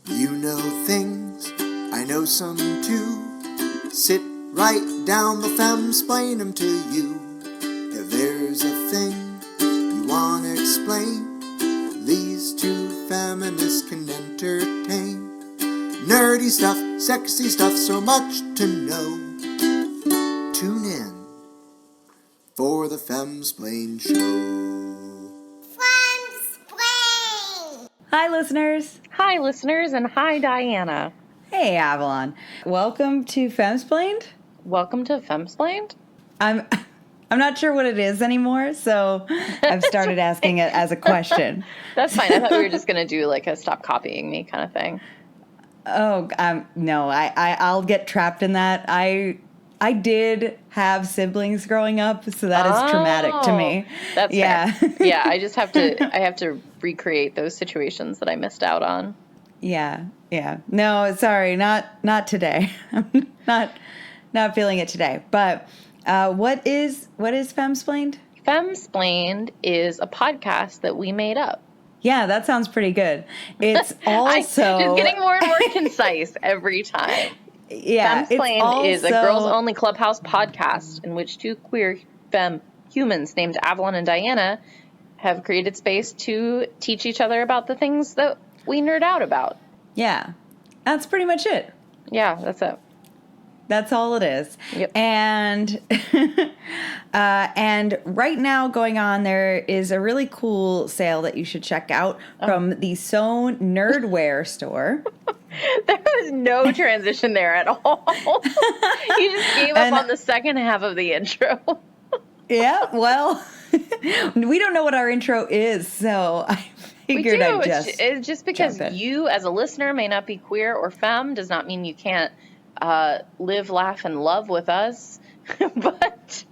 You know things, I know some too. Sit right down, the femsplain 'em to you. If there's a thing you wanna explain, these two feminists can entertain. Nerdy stuff, sexy stuff, so much to know. Tune in for the Femsplain Show. Femsplain! Hi, listeners. Hi, listeners, and hi, Diana. Hey, Avalon. Welcome to Femsplained. Welcome to Femsplained. I'm not sure what it is anymore, so I've started asking it as a question. That's fine. I thought we were just going to do like a stop copying me kind of thing. Oh, no, I'll get trapped in that. I did have siblings growing up, so that is traumatic to me. That's fair. Yeah, I have to recreate those situations that I missed out on. Yeah. No, sorry, not today. I'm not feeling it today. But what is Femsplained? Femsplained is a podcast that we made up. Yeah, that sounds pretty good. It's also just getting more and more concise every time. Yeah, Femsplained is a girls-only clubhouse podcast in which two queer femme humans named Avalon and Diana have created space to teach each other about the things that we nerd out about. Yeah, that's pretty much it. Yeah, that's it. That's all it is. Yep. And and right now going on, there is a really cool sale that you should check out from the So Nerdwear store. There was no transition there at all. You just gave up on the second half of the intro. Yeah, well, we don't know what our intro is, so I figured I'd it's just because you as a listener may not be queer or femme does not mean you can't live, laugh, and love with us. But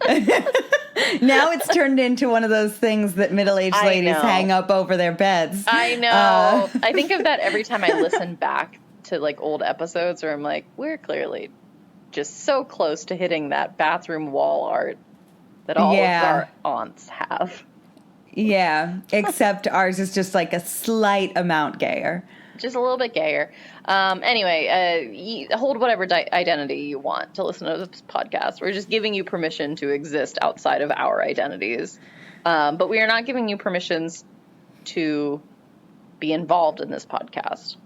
now it's turned into one of those things that middle-aged ladies hang up over their beds. I know. I think of that every time I listen back to like old episodes where I'm like, we're clearly just so close to hitting that bathroom wall art that all of our aunts have. Yeah, except ours is just like a slight amount gayer. Just a little bit gayer. Anyway, hold whatever identity you want to listen to this podcast. We're just giving you permission to exist outside of our identities. But we are not giving you permissions to be involved in this podcast.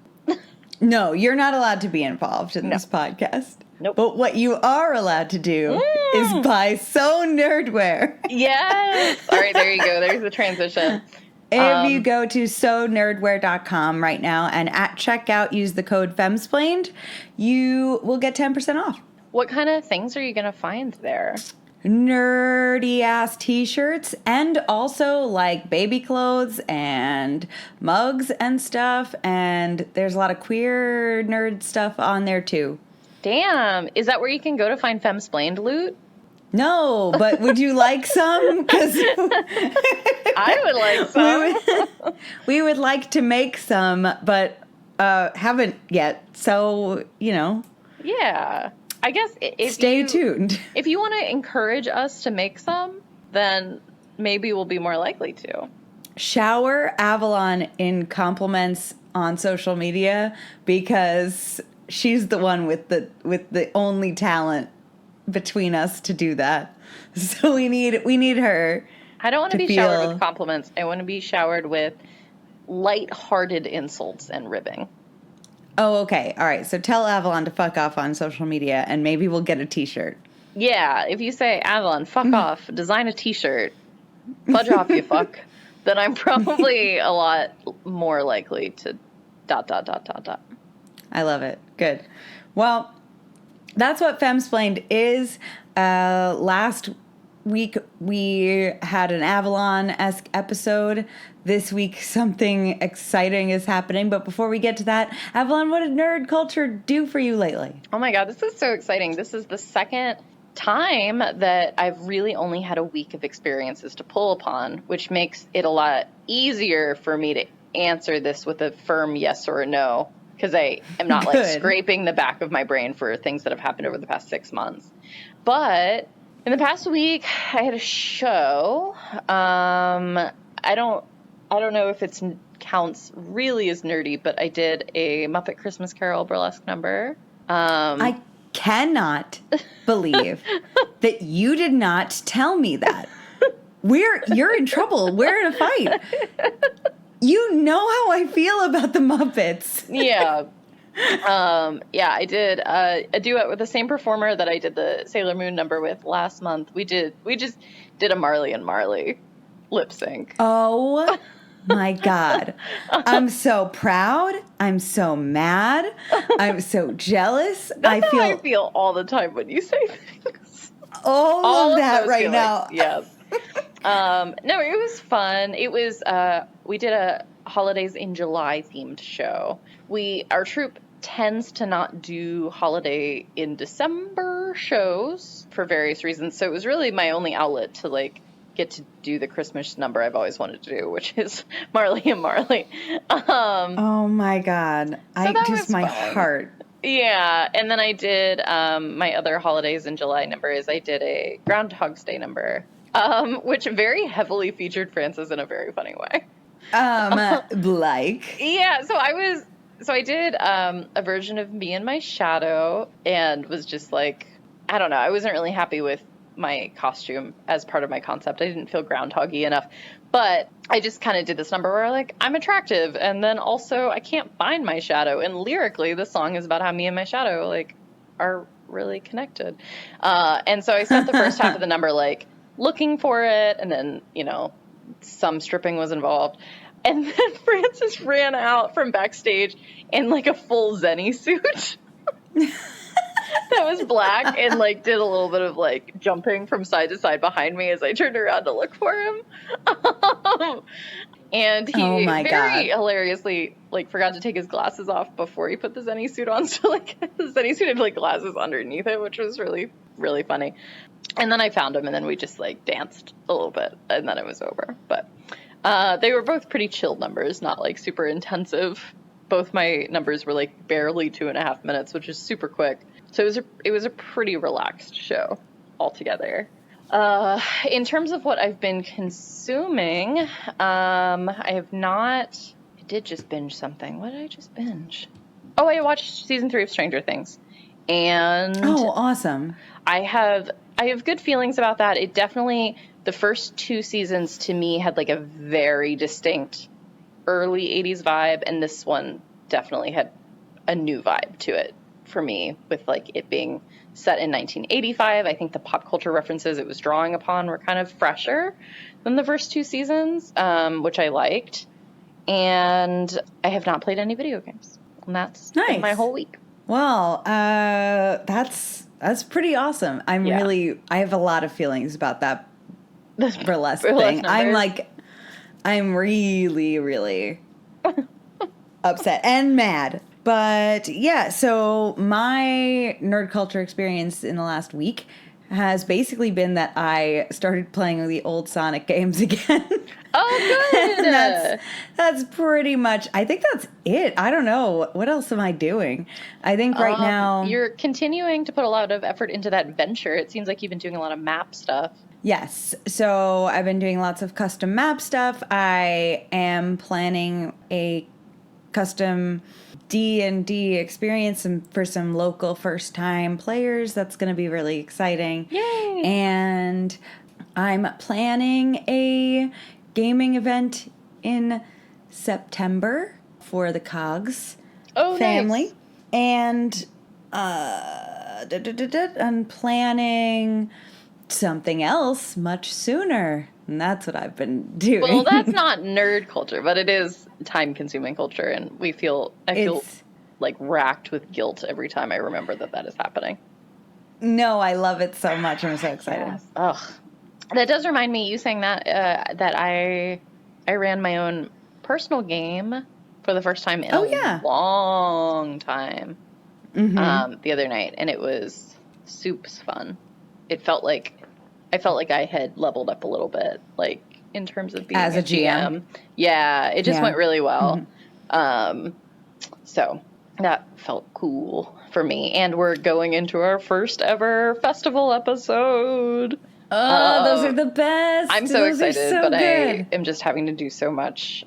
No, you're not allowed to be involved in this podcast. Nope. But what you are allowed to do is buy So Nerdwear. Yes. All right, there you go. There's the transition. If you go to sonerdwear.com right now and at checkout use the code FEMSPLAINED, you will get 10% off. What kind of things are you going to find there? Nerdy ass t-shirts and also like baby clothes and mugs and stuff, and there's a lot of queer nerd stuff on there too. Damn. Is that where you can go to find Femsplained loot? No, but would you like some? 'Cause I would like some. We would like to make some, but haven't yet. So, Yeah. I guess stay tuned. If you want to encourage us to make some, then maybe we'll be more likely to. Shower Avalon in compliments on social media because she's the one with the only talent between us to do that. So we need her. I don't want to be showered with compliments. I want to be showered with light-hearted insults and ribbing. Oh, okay. All right. So tell Avalon to fuck off on social media and maybe we'll get a t-shirt. Yeah. If you say, Avalon, fuck off, design a t-shirt, fudge off, you fuck, then I'm probably a lot more likely to ... I love it. Good. Well, that's what Femsplained is. Last week we had an Avalon-esque episode. This week something exciting is happening. But before we get to that, Avalon, what did nerd culture do for you lately? Oh my God, this is so exciting. This is the second time that I've really only had a week of experiences to pull upon, which makes it a lot easier for me to answer this with a firm yes or a no. Because I am not like scraping the back of my brain for things that have happened over the past 6 months. But in the past week, I had a show. I don't I don't know if it counts really as nerdy, but I did a Muppet Christmas Carol burlesque number. I cannot believe that you did not tell me that. You're in trouble. We're in a fight. You know how I feel about the Muppets. Yeah. I did a duet with the same performer that I did the Sailor Moon number with last month. We just did a Marley and Marley lip sync. Oh my God. I'm so proud. I'm so mad. I'm so jealous. That's how I feel all the time when you say things. All of that right feelings. now. Yes. No, it was fun. It was, we did a Holidays in July themed show. Our troupe tends to not do holiday in December shows for various reasons. So it was really my only outlet to like get to do the Christmas number I've always wanted to do, which is Marley and Marley. Oh my God. My heart. Yeah. And then I did, my other Holidays in July number is I did a Groundhog's Day number, which very heavily featured Frances in a very funny way. Like? Yeah. So I did a version of Me and My Shadow and was just like, I don't know. I wasn't really happy with my costume as part of my concept. I didn't feel groundhoggy enough. But I just kind of did this number where like I'm attractive and then also I can't find my shadow. And lyrically, the song is about how me and my shadow like are really connected. And so I spent the first half of the number like looking for it, and then, you know, some stripping was involved. And then Frances ran out from backstage in like a full Zenny suit that was black and like did a little bit of like jumping from side to side behind me as I turned around to look for him. And he very hilariously like forgot to take his glasses off before he put the Zenny suit on. So like the Zenny suit had like glasses underneath it, which was really, really funny. And then I found him and then we just like danced a little bit and then it was over. But they were both pretty chill numbers, not like super intensive. Both my numbers were like barely 2.5 minutes, which is super quick. So it was a pretty relaxed show altogether. In terms of what I've been consuming, I did just binge something. What did I just binge? Oh, I watched season 3 of Stranger Things. And oh, awesome. I have good feelings about that. It definitely, the first 2 seasons to me had like a very distinct early 80s vibe, and this one definitely had a new vibe to it for me, with like it being set in 1985. I think the pop culture references it was drawing upon were kind of fresher than the first 2 seasons, which I liked. And I have not played any video games, and that's been my whole week. Well, that's pretty awesome. I have a lot of feelings about that burlesque thing. Numbers. I'm really, really upset and mad. But yeah, so my nerd culture experience in the last week has basically been that I started playing the old Sonic games again. Oh, good. And that's pretty much, I think that's it. I don't know. What else am I doing? I think right now... You're continuing to put a lot of effort into that venture. It seems like you've been doing a lot of map stuff. Yes. So I've been doing lots of custom map stuff. I am planning a custom D&D experience for some local first-time players. That's going to be really exciting. Yay! And I'm planning a gaming event in September for the Cogs family. Nice. And I'm planning something else much sooner. And that's what I've been doing. Well, that's not nerd culture, but it is time-consuming culture, and I feel like racked with guilt every time I remember that is happening. No, I love it so much. I'm so excited. Yes. Ugh. That does remind me, you saying that I ran my own personal game for the first time in a long time the other night, and it was soups fun. I felt like I had leveled up a little bit, like in terms of being as a GM. Yeah, it just went really well. So that felt cool for me. And we're going into our first ever festival episode. Oh, those are the best. I'm so Those are excited, so but good. I am just having to do so much,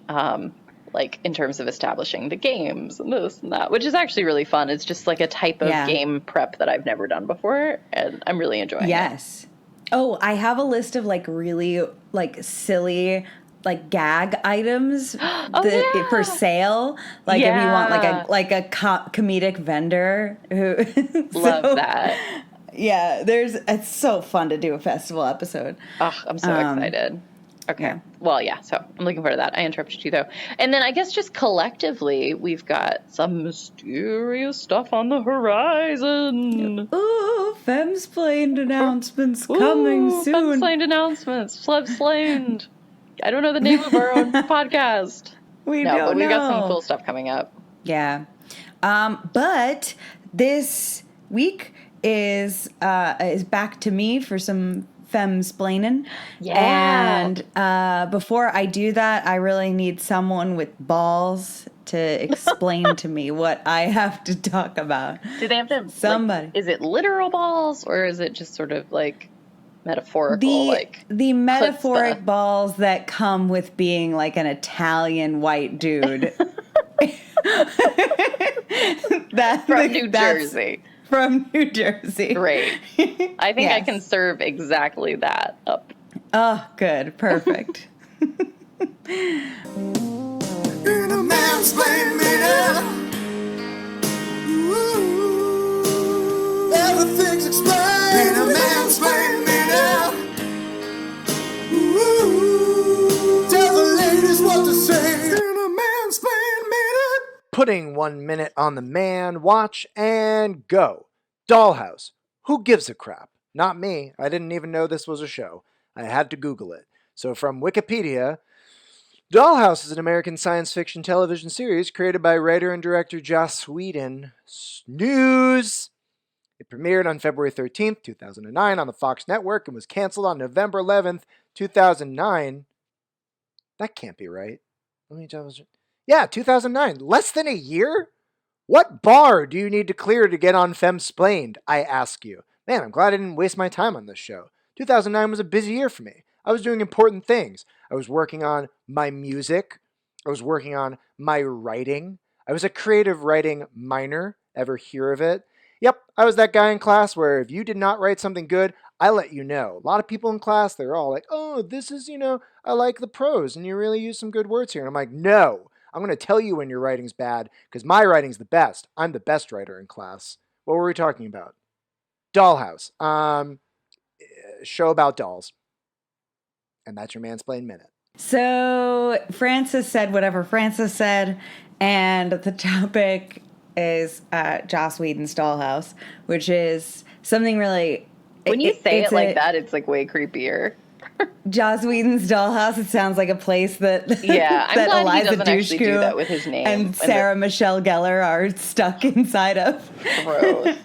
like in terms of establishing the games and this and that, which is actually really fun. It's just like a type of Yeah. game prep that I've never done before, and I'm really enjoying it. Yes. Oh, I have a list of like really like silly like gag items yeah. for sale. Like if you want Yeah. like a comedic vendor who Love that. Yeah, it's so fun to do a festival episode. Oh, I'm so excited. Okay. Yeah. Well, yeah, so I'm looking forward to that. I interrupted you, though. And then I guess just collectively, we've got some mysterious stuff on the horizon. Ooh, Femsplained announcements coming soon. Femsplained announcements. Femsplained. I don't know the name of our own podcast. But we've got some cool stuff coming up. Yeah. But this week is back to me for some femsplaining. Yeah. And before I do that, I really need someone with balls to explain to me what I have to talk about. Do they have to somebody? Like, is it literal balls or is it just sort of like metaphorical? The metaphoric balls that come with being like an Italian white dude. From New Jersey. From New Jersey. Great. I think I can serve exactly that up. Oh, good. Perfect. In a mansplain minute. Ooh, everything's explained. In a mansplain minute. Ooh, tell the ladies what to say. In a mansplain minute. Putting 1 minute on the man, watch, and go. Dollhouse. Who gives a crap? Not me. I didn't even know this was a show. I had to Google it. So from Wikipedia, Dollhouse is an American science fiction television series created by writer and director Joss Whedon. Snooze! It premiered on February 13th, 2009 on the Fox network and was canceled on November 11th, 2009. That can't be right. Let me double check. Yeah, 2009. Less than a year? What bar do you need to clear to get on Femsplained, I ask you? Man, I'm glad I didn't waste my time on this show. 2009 was a busy year for me. I was doing important things. I was working on my music. I was working on my writing. I was a creative writing minor. Ever hear of it? Yep, I was that guy in class where if you did not write something good, I let you know. A lot of people in class, they're all like, oh, this is, I like the prose and you really use some good words here. And I'm like, no. I'm going to tell you when your writing's bad, because my writing's the best. I'm the best writer in class. What were we talking about? Dollhouse. Show about dolls. And that's your Mansplain Minute. So Francis said whatever Francis said, and the topic is Joss Whedon's Dollhouse, which is something really... When you say it like that, it's like way creepier. Joss Whedon's Dollhouse. It sounds like a place that I'm glad Eliza he doesn't actually do Dushku that with his name and Sarah Michelle Gellar are stuck inside of. Gross.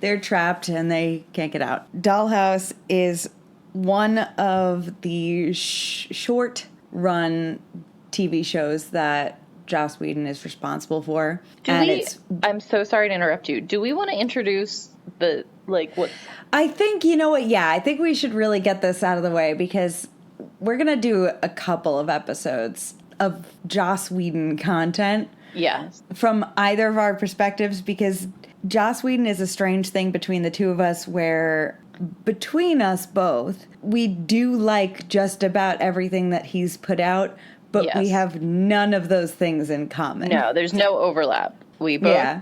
They're trapped and they can't get out. Dollhouse is one of the short run TV shows that Joss Whedon is responsible for. I'm so sorry to interrupt you. Do we want to introduce what? I think, you know what? Yeah, I think we should really get this out of the way because we're going to do a couple of episodes of Joss Whedon content. Yes. From either of our perspectives, because Joss Whedon is a strange thing between the two of us where between us both, we do like just about everything that he's put out, but we have none of those things in common. No, there's no overlap. We both,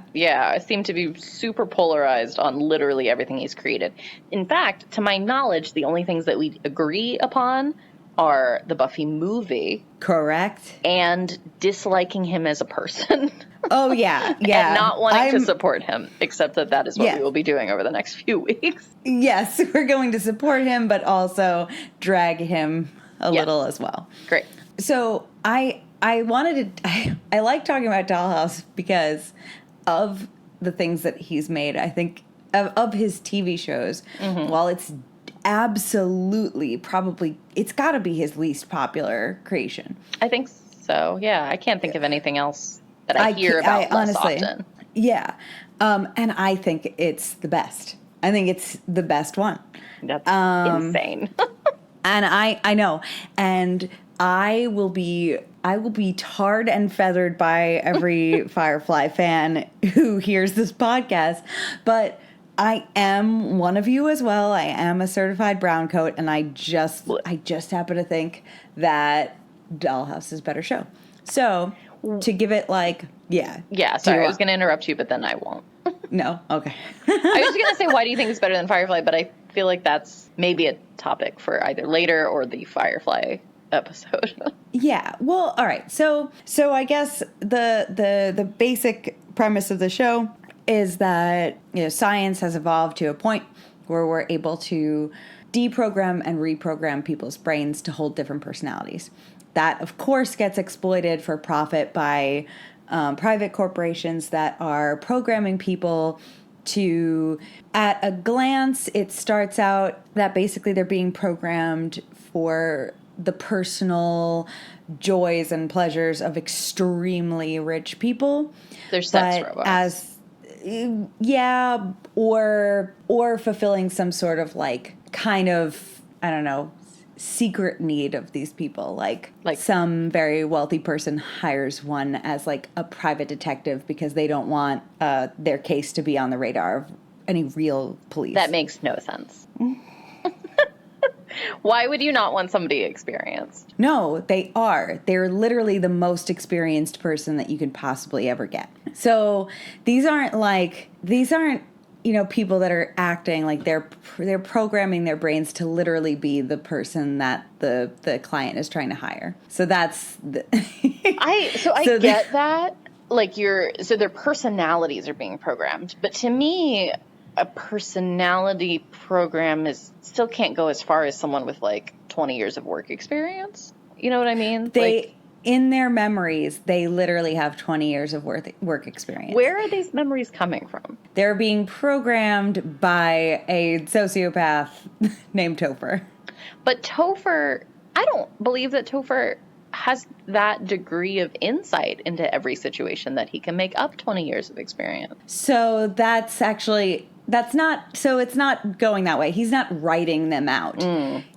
seem to be super polarized on literally everything he's created. In fact, to my knowledge, the only things that we agree upon are the Buffy movie. Correct. And disliking him as a person. Oh, yeah, yeah. And not wanting to support him, except that is what we will be doing over the next few weeks. Yes, we're going to support him, but also drag him a little as well. Great. So I like talking about Dollhouse because of the things that he's made. I think of his TV shows, while it's absolutely probably, it's got to be his least popular creation. I think so, yeah. I can't think of anything else that I hear about less often. Yeah. And I think it's the best. I think it's the best one. That's insane. And I know. And I will be tarred and feathered by every Firefly fan who hears this podcast, but I am one of you as well. I am a certified brown coat, and I just happen to think that Dollhouse is a better show. So, to give it Yeah, sorry, I was going to interrupt you, but then I won't. No? Okay. I was going to say, why do you think it's better than Firefly? But I feel like that's maybe a topic for either later or the Firefly episode. Yeah. Well, all right. So I guess the basic premise of the show is that, science has evolved to a point where we're able to deprogram and reprogram people's brains to hold different personalities. That, of course, gets exploited for profit by private corporations that are programming people to, at a glance, it starts out that basically they're being programmed for the personal joys and pleasures of extremely rich people. They're sex robots. Or fulfilling some sort of kind of, I don't know, secret need of these people. Like some very wealthy person hires one as a private detective because they don't want their case to be on the radar of any real police. That makes no sense. Why would you not want somebody experienced? No, they are. They're literally the most experienced person that you could possibly ever get. So these aren't people that are acting like they're programming their brains to literally be the person that the client is trying to hire. So that's I get that. So their personalities are being programmed, but to me, a personality program still can't go as far as someone with 20 years of work experience. You know what I mean? In their memories, they literally have 20 years of work experience. Where are these memories coming from? They're being programmed by a sociopath named Topher. But Topher, I don't believe that Topher has that degree of insight into every situation that he can make up 20 years of experience. So it's not going that way. He's not writing them out.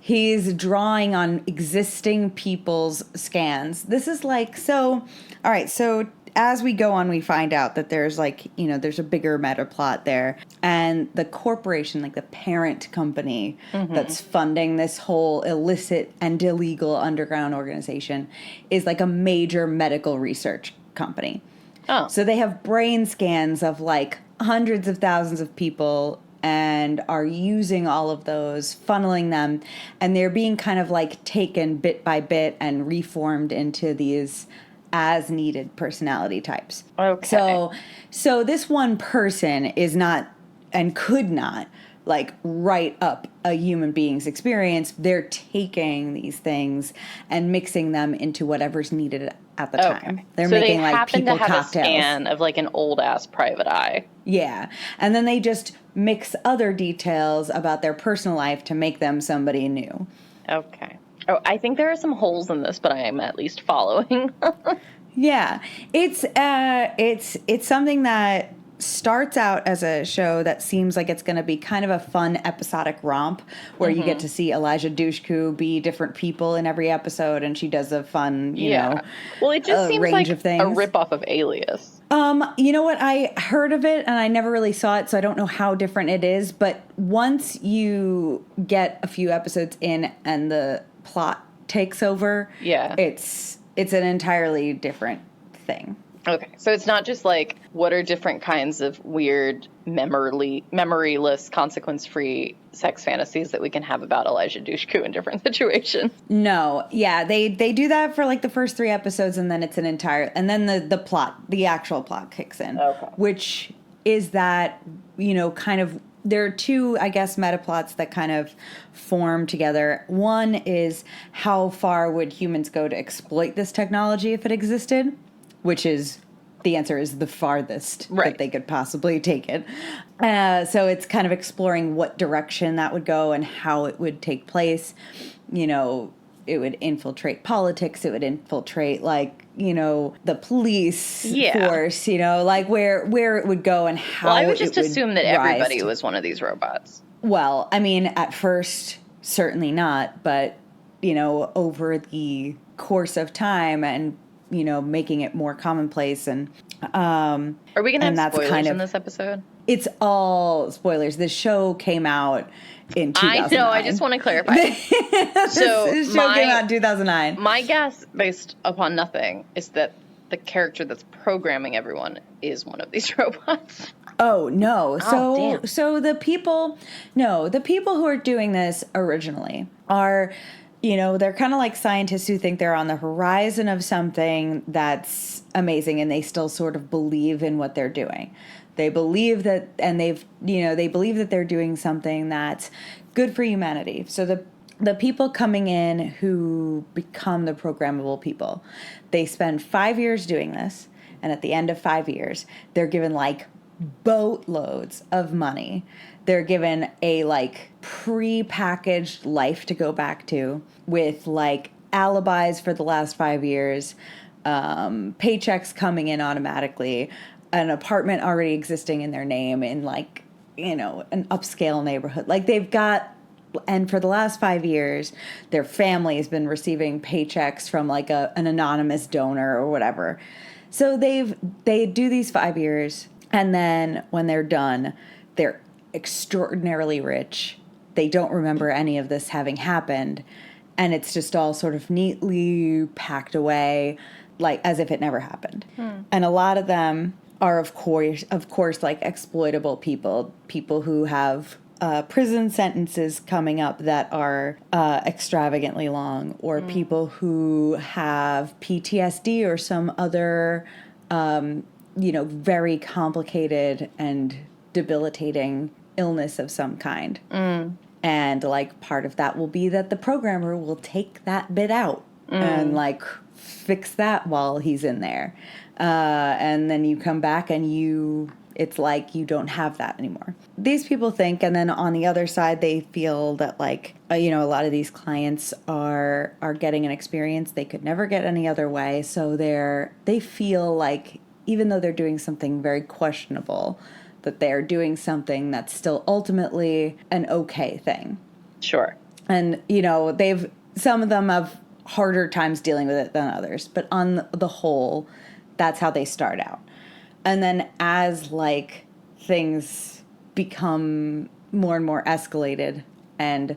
He's drawing on existing people's scans. This is all right, so as we go on, we find out that there's there's a bigger meta plot there. And the corporation, the parent company that's funding this whole illicit and illegal underground organization is a major medical research company. Oh. So they have brain scans of hundreds of thousands of people and are using all of those, funneling them, and they're being kind of taken bit by bit and reformed into these as needed personality types. Okay. So this one person is not and could not write up a human being's experience. They're taking these things and mixing them into whatever's needed at the time. They're making they happen people to have cocktails. A scan of an old ass private eye. Yeah. And then they just mix other details about their personal life to make them somebody new. Okay. Oh, I think there are some holes in this, but I am at least following. Yeah. It's something that starts out as a show that seems like it's going to be kind of a fun episodic romp where you get to see Elijah Dushku be different people in every episode, and she does a fun, well, it just seems like of things. A ripoff of Alias. You know what? I heard of it and I never really saw it, so I don't know how different it is. But once you get a few episodes in and the plot takes over, it's an entirely different thing. Okay, so it's not just what are different kinds of weird, memoryless, consequence-free sex fantasies that we can have about Elijah Dushku in different situations. No, yeah, they do that for the first 3 episodes, and then it's an entire, and then the actual plot kicks in, which is that kind of. There are 2, I guess, meta plots that kind of form together. One is how far would humans go to exploit this technology if it existed? Which is, the answer is the farthest that they could possibly take it. So it's kind of exploring what direction that would go and how it would take place. would infiltrate politics. It would infiltrate, like, you know, the police Yeah. force, you know, like where it would go and how Well, I would just assume that everybody rise was one of these robots. Well, I mean, at first, certainly not, but, you know, over the course of time and, you know, making it more commonplace and Are we going to have that's spoilers kind of, in this episode? It's all spoilers. The show came out in 2009. I know, I just want to clarify. So the show came out in 2009. My guess, based upon nothing, is that the character that's programming everyone is one of these robots. Oh, no. Damn. So the people who are doing this originally are, you know, they're kind of like scientists who think they're on the horizon of something that's amazing, and they still sort of believe in what they're doing. They believe that, and they believe that they're doing something that's good for humanity. So the people coming in who become the programmable people, they spend 5 years doing this, and at the end of 5 years, they're given like boatloads of money. They're given a like pre-packaged life to go back to with like alibis for the last 5 years, paychecks coming in automatically, an apartment already existing in their name in like, you know, an upscale neighborhood. Like they've got, and for the last 5 years, their family has been receiving paychecks from like an anonymous donor or whatever. So they do these 5 years, and then when they're done, they're extraordinarily rich. They don't remember any of this having happened, and it's just all sort of neatly packed away, like as if it never happened. And a lot of them are, of course, like exploitable people who have prison sentences coming up that are extravagantly long, or people who have PTSD or some other, you know, very complicated and debilitating illness of some kind. And like part of that will be that the programmer will take that bit out and like fix that while he's in there. And then you come back and it's like you don't have that anymore. These people think, and then on the other side, they feel that like, you know, a lot of these clients are getting an experience they could never get any other way. So they feel like even though they're doing something very questionable, that they're doing something that's still ultimately an okay thing. Sure. And, you know, some of them have harder times dealing with it than others, but on the whole, that's how they start out. And then as like things become more and more escalated and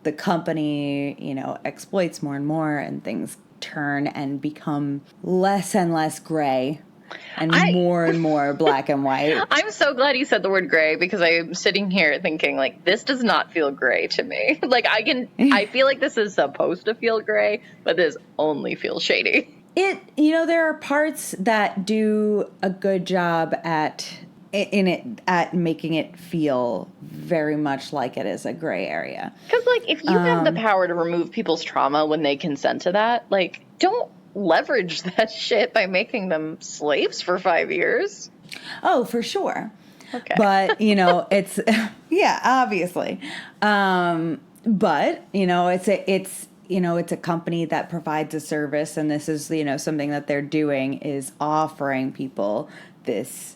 the company, you know, exploits more and more, and things turn and become less and less gray and more and more black and white. I'm so glad you said the word gray, because I'm sitting here thinking like, this does not feel gray to me. Like I feel like this is supposed to feel gray, but this only feels shady. You know, there are parts that do a good job at making it feel very much like it is a gray area. Because like, if you have the power to remove people's trauma when they consent to that, like, don't leverage that shit by making them slaves for 5 years. Oh, for sure. Okay. But, you know, it's, yeah, obviously. But, you know, it's a company that provides a service, and this is, you know, something that they're doing is offering people this,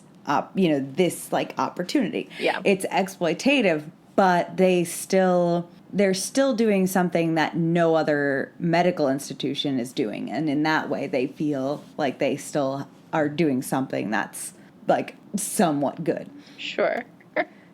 this like opportunity. Yeah. It's exploitative, but they're still doing something that no other medical institution is doing. And in that way, they feel like they still are doing something that's like somewhat good. Sure.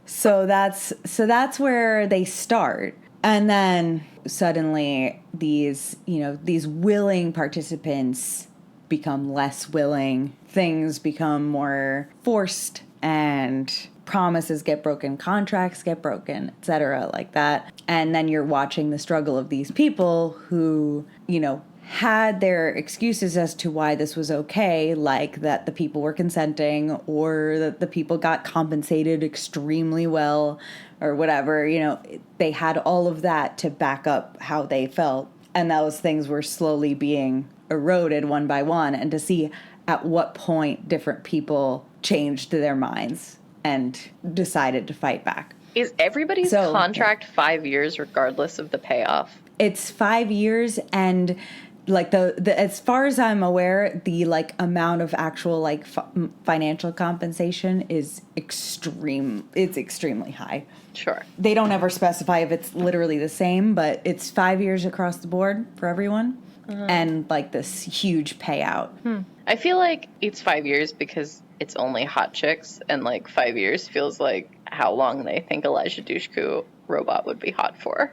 So that's where they start. And then suddenly these willing participants become less willing. Things become more forced, and promises get broken, contracts get broken, etc., like that. And then you're watching the struggle of these people who, you know, had their excuses as to why this was okay, like that the people were consenting, or that the people got compensated extremely well, or whatever. You know, they had all of that to back up how they felt. And those things were slowly being eroded one by one, and to see at what point different people changed their minds and decided to fight back. Is everybody's contract 5 years regardless of the payoff? It's 5 years, and like the as far as I'm aware, the like amount of actual like financial compensation is extreme. It's extremely high. Sure. They don't ever specify if it's literally the same, but it's 5 years across the board for everyone, and like this huge payout. I feel like it's 5 years because it's only hot chicks, and like 5 years feels like how long they think Elijah Dushku robot would be hot for.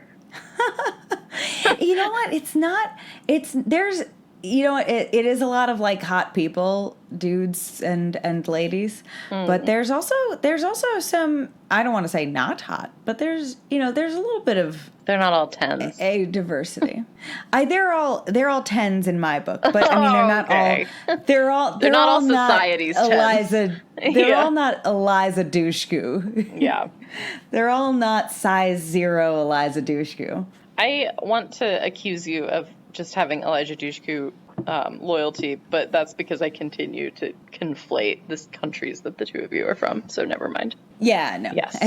You know what? It's not. It's there's. You know, it is a lot of like hot people, dudes and ladies, but there's also some. I don't want to say not hot, but there's there's a little bit of. They're not all tens. A diversity. They're all tens in my book, but I mean they're not Okay. all. They're not all not society's tens. Eliza. They're Yeah. all not Eliza Dushku. Yeah. They're all not size 0 Eliza Dushku. I want to accuse you of just having Elijah Dushku loyalty, but that's because I continue to conflate the countries that the two of you are from, so never mind. Yeah, no. Yes.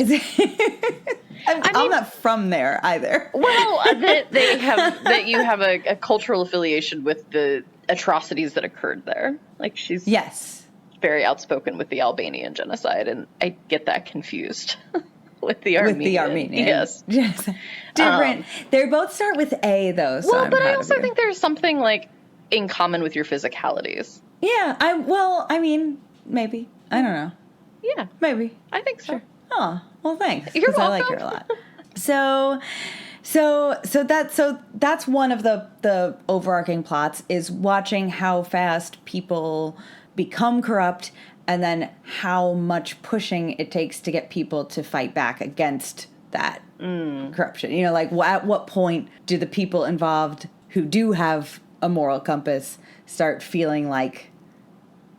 I'm not from there either. Well, that you have a cultural affiliation with the atrocities that occurred there. Like, she's Yes. very outspoken with the Albanian genocide, and I get that confused with the Armenian. With the Armenian. Yes. Yes. Different. They both start with A, though, so Well, I'm but I proud of also you. think there's something, like, in common with your physicalities. Yeah, I mean, maybe. I don't know. Yeah, Maybe. I think so. Oh, well, thanks. You're 'cause I like her a welcome. lot. So that's one of the overarching plots is watching how fast people become corrupt, and then how much pushing it takes to get people to fight back against that corruption. You know, like at what point do the people involved who do have a moral compass start feeling like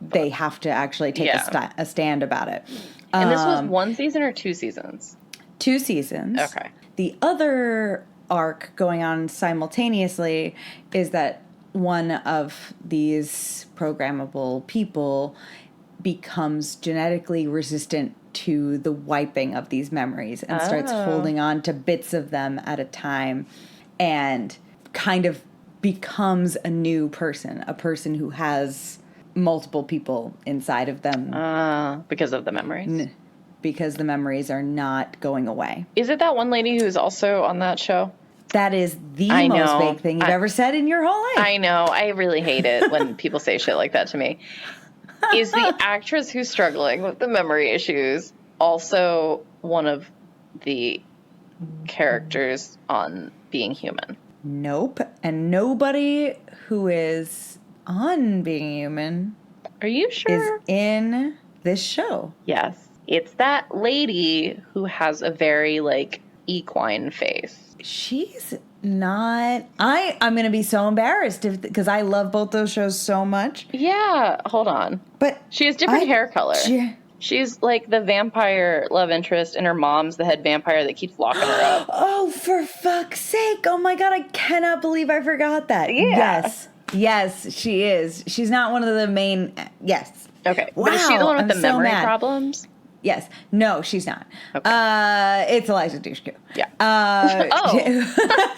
they have to actually take a stand about it? And this was 1 season or 2 seasons? 2 seasons. Okay. The other arc going on simultaneously is that one of these programmable people becomes genetically resistant to the wiping of these memories and starts holding on to bits of them at a time, and kind of becomes a new person, a person who has multiple people inside of them Because of the memories. because the memories are not going away. Is it that one lady who's also on that show? That is the I most know. vague thing you've ever said in your whole life. I know. I really hate it when people say shit like that to me. Is the actress who's struggling with the memory issues also one of the characters on Being Human? Nope. And nobody who is on Being Human Are you sure? is in this show. Yes. It's that lady who has a very, like, equine face. She's not. I'm going to be so embarrassed because I love both those shows so much. Yeah. Hold on. But She has different hair color. She's like the vampire love interest, and her mom's the head vampire that keeps locking her up. Oh, for fuck's sake. Oh my God, I cannot believe I forgot that. Yeah. Yes, she is. She's not one of the main. Yes. Okay. But is she the one with I'm the so memory mad. problems? Yes. No, she's not. Okay. It's Eliza Dushku. Yeah.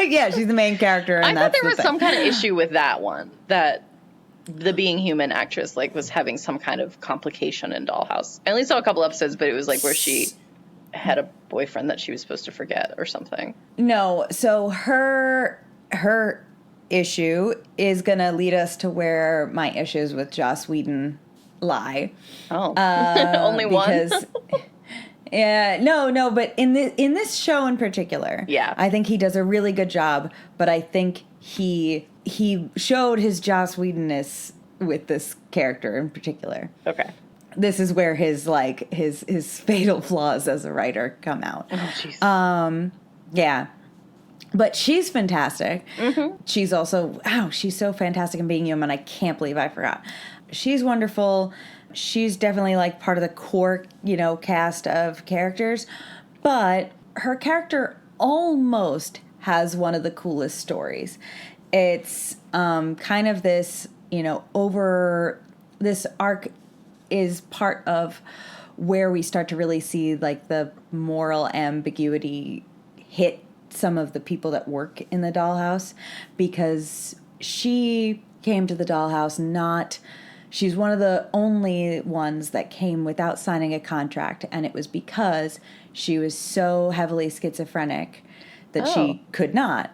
Yeah, she's the main character. And I thought that's there the was some kind of issue with that one, that the Being Human actress like was having some kind of complication in Dollhouse. I only saw a couple episodes, but it was like where she had a boyfriend that she was supposed to forget or something. No, so her issue is going to lead us to where my issues with Joss Whedon lie. Oh, only one? Because yeah, no, but in this show in particular, Yeah. I think he does a really good job. But I think he showed his Joss Whedonness with this character in particular. Okay. This is where his fatal flaws as a writer come out. Oh, jeez. Yeah. But she's fantastic. Mm-hmm. She's also, she's so fantastic in Being Human. I can't believe I forgot. She's wonderful. She's definitely like part of the core, cast of characters. But her character almost has one of the coolest stories. It's kind of this, this arc is part of where we start to really see like the moral ambiguity hit some of the people that work in the Dollhouse, because she came to the Dollhouse she's one of the only ones that came without signing a contract, and it was because she was so heavily schizophrenic that she could not.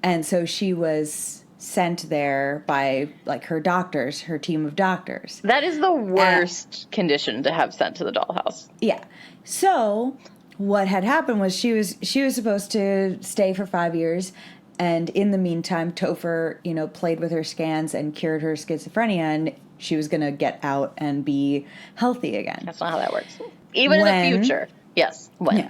And so she was sent there by, like, her doctors, her team of doctors. That is the worst condition to have sent to the Dollhouse. Yeah. So what had happened was she was supposed to stay for 5 years, and in the meantime, Topher, played with her scans and cured her schizophrenia, and she was going to get out and be healthy again. That's not how that works. Even in the future. Yes. When? Yeah.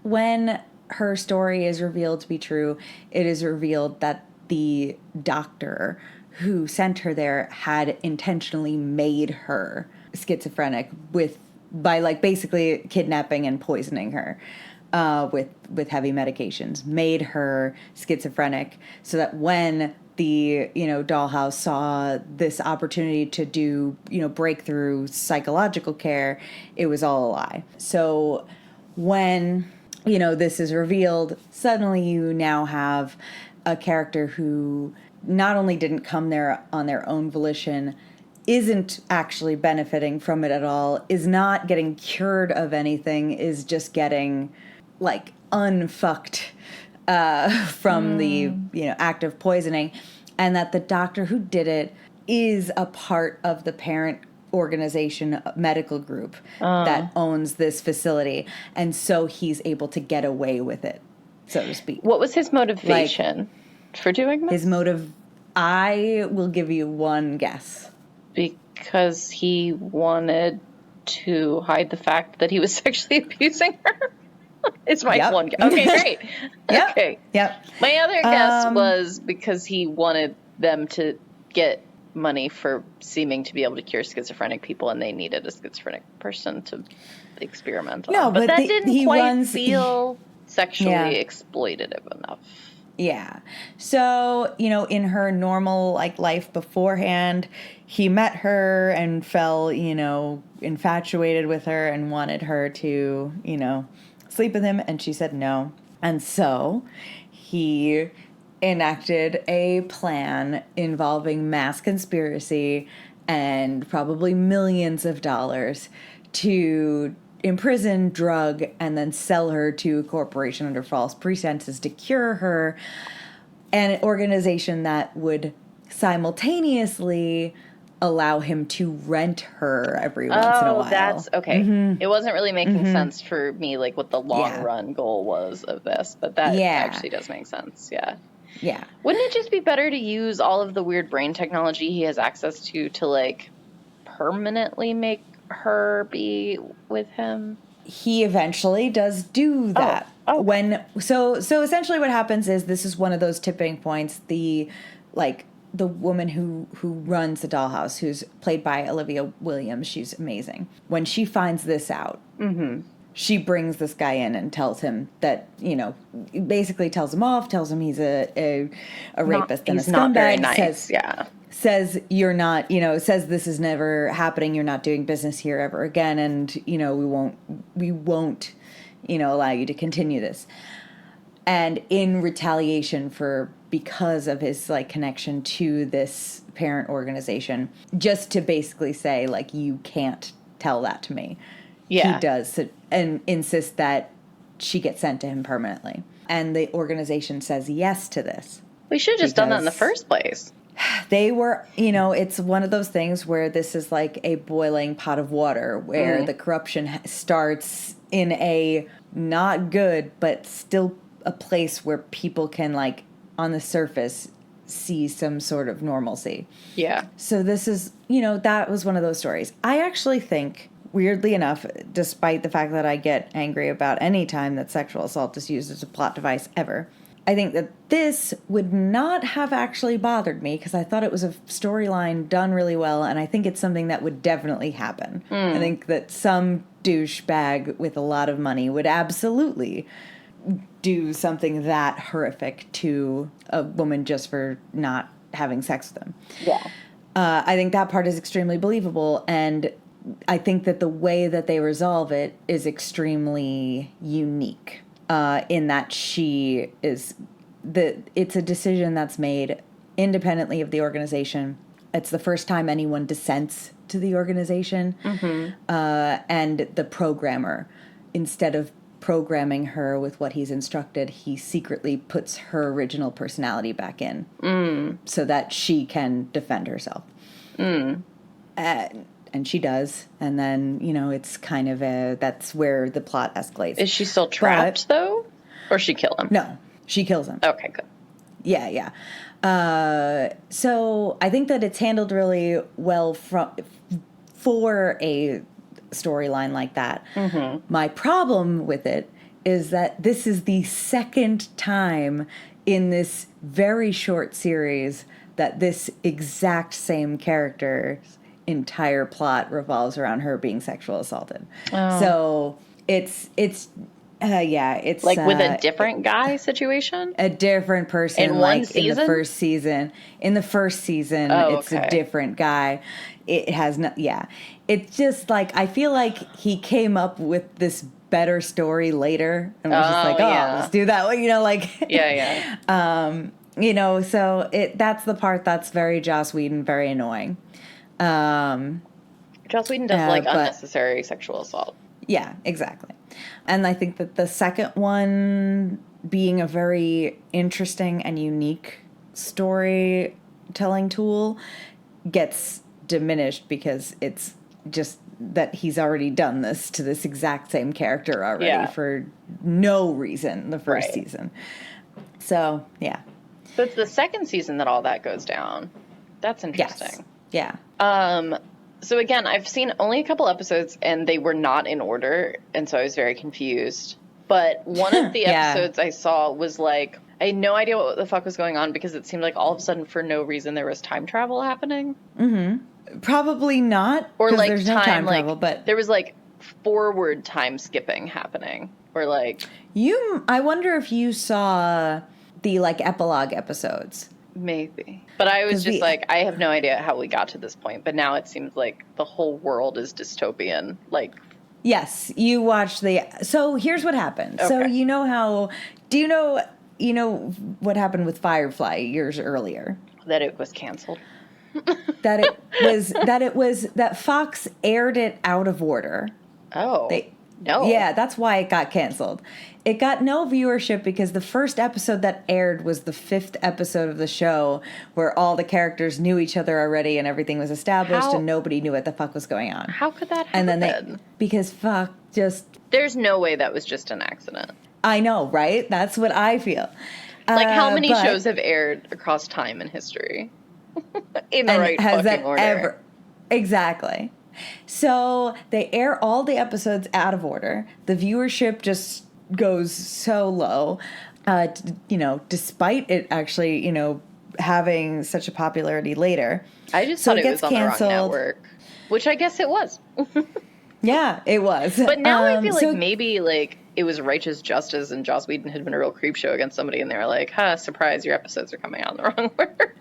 When her story is revealed to be true, it is revealed that the doctor who sent her there had intentionally made her schizophrenic by like basically kidnapping and poisoning her with heavy medications, made her schizophrenic, so that when the Dollhouse saw this opportunity to do breakthrough psychological care, it was all a lie. So when this is revealed, suddenly you now have a character who not only didn't come there on their own volition, isn't actually benefiting from it at all, is not getting cured of anything, is just getting like unfucked from the act of poisoning, and that the doctor who did it is a part of the parent organization medical group that owns this facility, and so he's able to get away with it, so to speak. What was his motivation for doing this? His motive, I will give you one guess. Because he wanted to hide the fact that he was sexually abusing her? It's my one guess. Okay, great. Yep. Okay. Yep. My other guess was because he wanted them to get money for seeming to be able to cure schizophrenic people, and they needed a schizophrenic person to experiment on. No, but that didn't quite feel sexually Yeah. exploitative enough. Yeah. So, in her normal life beforehand, he met her and fell, infatuated with her and wanted her to, sleep with him, and she said no. And so he enacted a plan involving mass conspiracy and probably millions of dollars to imprison, drug, and then sell her to a corporation under false pretenses to cure her, and an organization that would simultaneously allow him to rent her every once in a while. Oh, that's okay. It wasn't really making sense for me, like what the long run goal was of this, but that actually does make sense. Yeah. Yeah. Wouldn't it just be better to use all of the weird brain technology he has access to like permanently make her be with him? He eventually does do that. So essentially what happens is, this is one of those tipping points. The woman who runs the Dollhouse, who's played by Olivia Williams, she's amazing. When she finds this out, she brings this guy in and tells him that, basically tells him off, tells him he's a rapist and a scumbag. Not very nice. Says you're not, says this is never happening. You're not doing business here ever again. And, we won't, allow you to continue this. And in retaliation because of his connection to this parent organization, just to basically say you can't tell that to me. Yeah. He does, and insists that she gets sent to him permanently. And the organization says yes to this. We should have just done that in the first place. They were, it's one of those things where this is like a boiling pot of water, where the corruption starts in a not good, but still a place where people can on the surface see some sort of normalcy. Yeah. So this is, that was one of those stories. I actually think, weirdly enough, despite the fact that I get angry about any time that sexual assault is used as a plot device ever, I think that this would not have actually bothered me, because I thought it was a storyline done really well, and I think it's something that would definitely happen. I think that some douchebag with a lot of money would absolutely do something that horrific to a woman just for not having sex with them. Yeah. I think that part is extremely believable, and I think that the way that they resolve it is extremely unique. in that it's a decision that's made independently of the organization. It's the first time anyone dissents to the organization. And the programmer, instead of programming her with what he's instructed, he secretly puts her original personality back in so that she can defend herself. And she does. And then, it's kind of that's where the plot escalates. Is she still trapped, though? Or she kill him? No, she kills him. Okay, good. Yeah. So I think that it's handled really well for a storyline like that. My problem with it is that this is the second time in this very short series that this exact same character's entire plot revolves around her being sexual assaulted. So it's like with a different guy situation, a different person in one season? In the first season. In the first season, it's a different guy. It has no, It's just like I feel like he came up with this better story later, and was just like, let's do that. So that's the part that's very Joss Whedon, very annoying. Joss Whedon does unnecessary sexual assault. Yeah, exactly. And I think that the second one being a very interesting and unique storytelling tool gets diminished because it's just that he's already done this to this exact same character already for no reason the first season. So, yeah. So it's the second season that all that goes down. That's interesting. Yes. Yeah. So again, I've seen only a couple episodes and they were not in order, and so I was very confused. But one of the episodes I saw was like, I had no idea what the fuck was going on because it seemed like all of a sudden for no reason there was time travel happening. Probably not. Or like there's no time travel, but there was like forward time skipping happening. Or like I wonder if you saw the like epilogue episodes. Maybe. But I was just I have no idea how we got to this point. But now it seems like the whole world is dystopian. Like, yes, you watched so here's what happened. Okay. So do you know what happened with Firefly years earlier? That it was canceled. that Fox aired it out of order. Oh. No. Yeah, that's why it got canceled. It got no viewership because the first episode that aired was the 5th episode of the show where all the characters knew each other already and everything was established and nobody knew what the fuck was going on. How could that happen? And then because fuck just... There's no way that was just an accident. I know, right? That's what I feel. Like how many shows have aired across time and history? In the right fucking order. Exactly. So they air all the episodes out of order. The viewership just goes so low, despite it actually, having such a popularity later. I just thought it was on the wrong network, which I guess it was. Yeah, it was. But now I feel like maybe like it was Righteous Justice and Joss Whedon had been a real creep show against somebody and they were like, surprise, your episodes are coming out in the wrong order.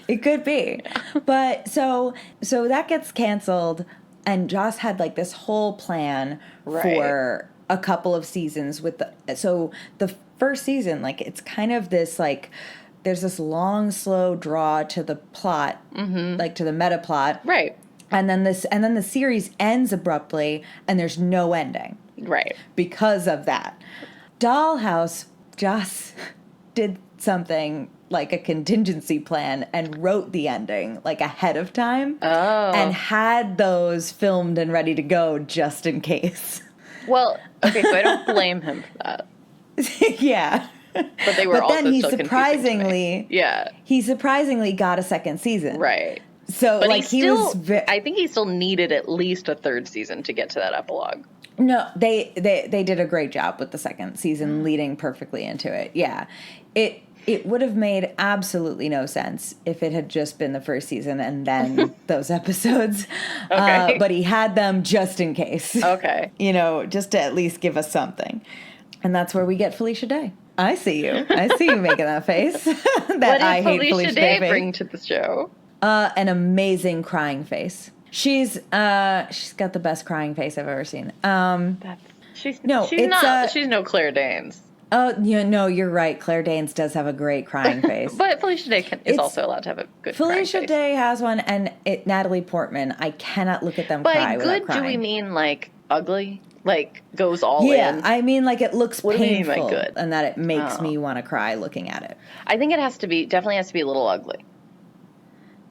It could be. But so that gets canceled and Joss had like this whole plan for a couple of seasons with the first season, like it's kind of this like there's this long slow draw to the plot, like to the meta plot. Right. And then the series ends abruptly and there's no ending. Right. because of that. Dollhouse just did something like a contingency plan and wrote the ending like ahead of time and had those filmed and ready to go just in case. Well, okay, so I don't blame him for that. Yeah. But they were also he still surprisingly, he surprisingly got a second season. Right. So but like he was I think he still needed at least a third season to get to that epilogue. No, they did a great job with the second season leading perfectly into it. Yeah. It would have made absolutely no sense if it had just been the first season and then those episodes. Okay. But he had them just in case. Okay. You know, just to at least give us something. And that's where we get Felicia Day. I see you. I see you making that face. What I did hate Felicia Day face. bring to the show? An amazing crying face. She's got the best crying face I've ever seen. She's No, she's it's, not. She's no Claire Danes. Oh, no, you're right. Claire Danes does have a great crying face. But Felicia Day is also allowed to have a good crying Felicia face. Day has one, and Natalie Portman. I cannot look at them cry By without good, crying. do we mean like ugly? Like goes all Yeah, in? I mean like it looks What do we mean by painful, good? and that it makes me want to cry looking at it. I think it definitely has to be a little ugly.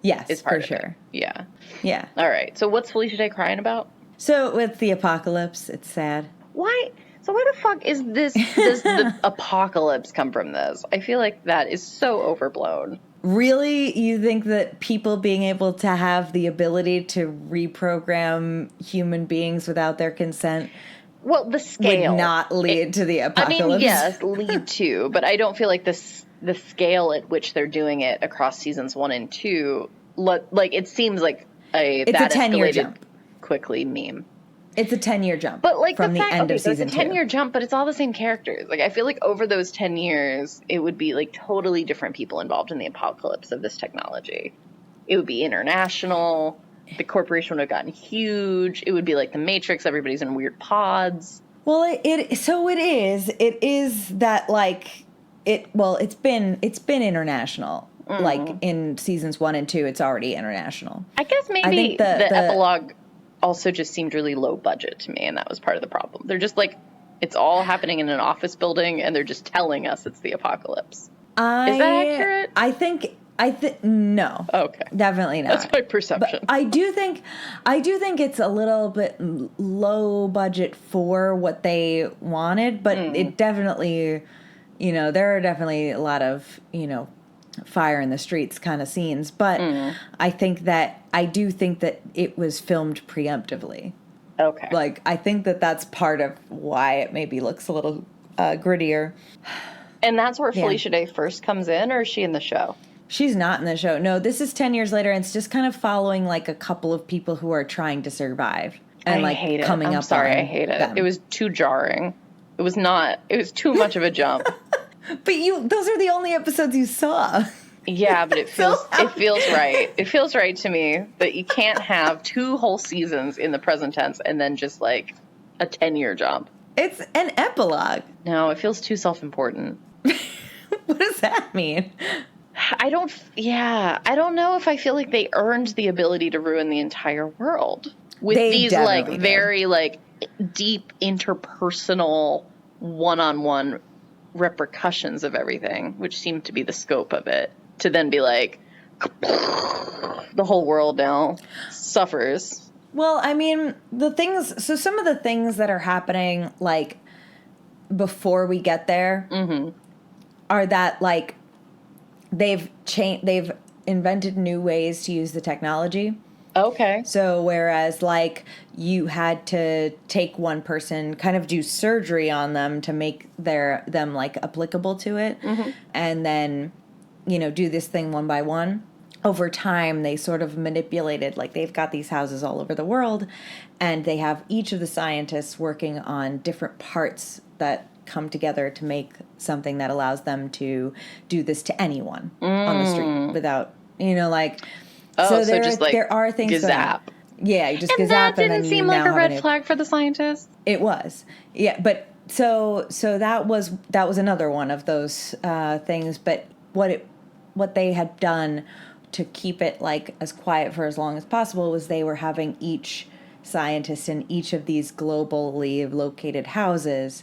Yes, Is part for of sure. It. Yeah. Yeah. All right. So what's Felicia Day crying about? So with the apocalypse, it's sad. Why? So where the fuck is this? Does the apocalypse come from this? I feel like that is so overblown. Really? You think that people being able to have the ability to reprogram human beings without their consent Well, the scale would not lead to the apocalypse? I mean, yes, lead to, but I don't feel like the scale at which they're doing it across seasons 1 and 2, like it seems like it's a 10-year jump. Quickly meme. It's a 10-year jump. But like from the fact, end of season 2. It's a 10-year jump, but it's all the same characters. Like I feel like over those 10 years, it would be like totally different people involved in the apocalypse of this technology. It would be international. The corporation would have gotten huge. It would be like the Matrix. Everybody's in weird pods. Well, it is. It is that like it. Well, it's been international. Like in seasons 1 and 2, it's already international. I guess maybe I think the epilogue also just seemed really low budget to me, and that was part of the problem. They're just like, it's all happening in an office building, and they're just telling us it's the apocalypse. Is that accurate? I think no. Okay. Definitely not. That's my perception. But I do think it's a little bit low budget for what they wanted, but it definitely, there are definitely a lot of, fire in the streets kind of scenes, but I do think that it was filmed preemptively. Okay. Like, I think that that's part of why it maybe looks a little grittier. And that's where Felicia Day first comes in, or is she in the show? She's not in the show. No, this is 10 years later, and it's just kind of following like a couple of people who are trying to survive and I hate it. coming I'm up sorry, on I hate it. them. It was too jarring. It was too much of a jump. But those are the only episodes you saw. Yeah, but it feels right. It feels right to me that you can't have 2 whole seasons in the present tense and then just like a 10-year jump. It's an epilogue. No, it feels too self-important. What does that mean? I don't know if I feel like they earned the ability to ruin the entire world with these like very like deep interpersonal one-on-one repercussions of everything, which seemed to be the scope of it, to then be like the whole world now suffers. Well, I mean, some of the things that are happening like before we get there are that like they've invented new ways to use the technology. Okay. So whereas like you had to take one person, kind of do surgery on them to make them like applicable to it, and then do this thing one by one. Over time, they sort of manipulated, like they've got these houses all over the world, and they have each of the scientists working on different parts that come together to make something that allows them to do this to anyone on the street without, so there are things gazap. Yeah, you just and gazap, that and then didn't seem like a red flag for the scientists. It was, yeah, but so that was another one of those things. But what they had done to keep it like as quiet for as long as possible was they were having each scientist in each of these globally located houses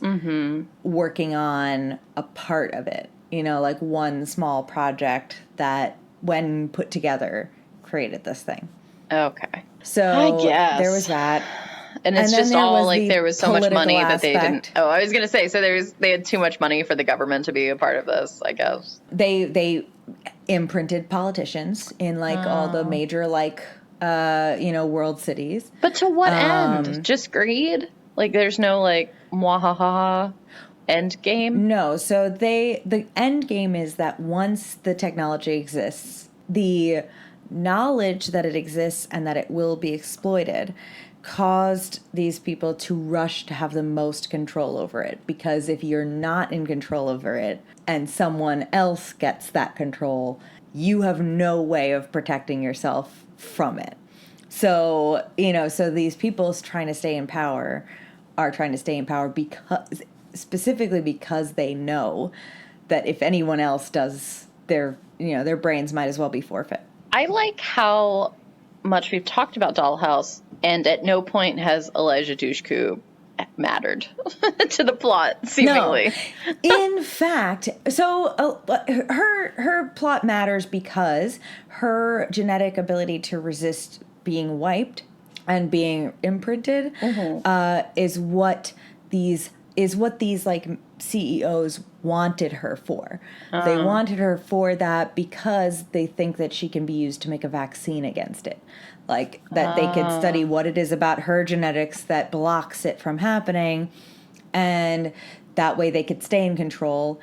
working on a part of it. Like one small project that, when put together, created this thing. Okay. So I guess there was that. And it's just all like there was so much money that they didn't. Oh, I was going to say, so they had too much money for the government to be a part of this, I guess. They imprinted politicians in like all the major like world cities. But to what end? Just greed? Like there's no like mwahaha end game? No. So the end game is that once the technology exists, the knowledge that it exists and that it will be exploited caused these people to rush to have the most control over it. Because if you're not in control over it and someone else gets that control, you have no way of protecting yourself from it. So, so these people trying to stay in power are trying to stay in power specifically because they know that if anyone else does, their brains might as well be forfeit. I like how much we've talked about Dollhouse, and at no point has Elijah Dushku mattered to the plot, seemingly. No. In fact, so her plot matters because her genetic ability to resist being wiped and being imprinted is what these like CEOs wanted her for. They wanted her for that because they think that she can be used to make a vaccine against it. Like that they could study what it is about her genetics that blocks it from happening, and that way they could stay in control,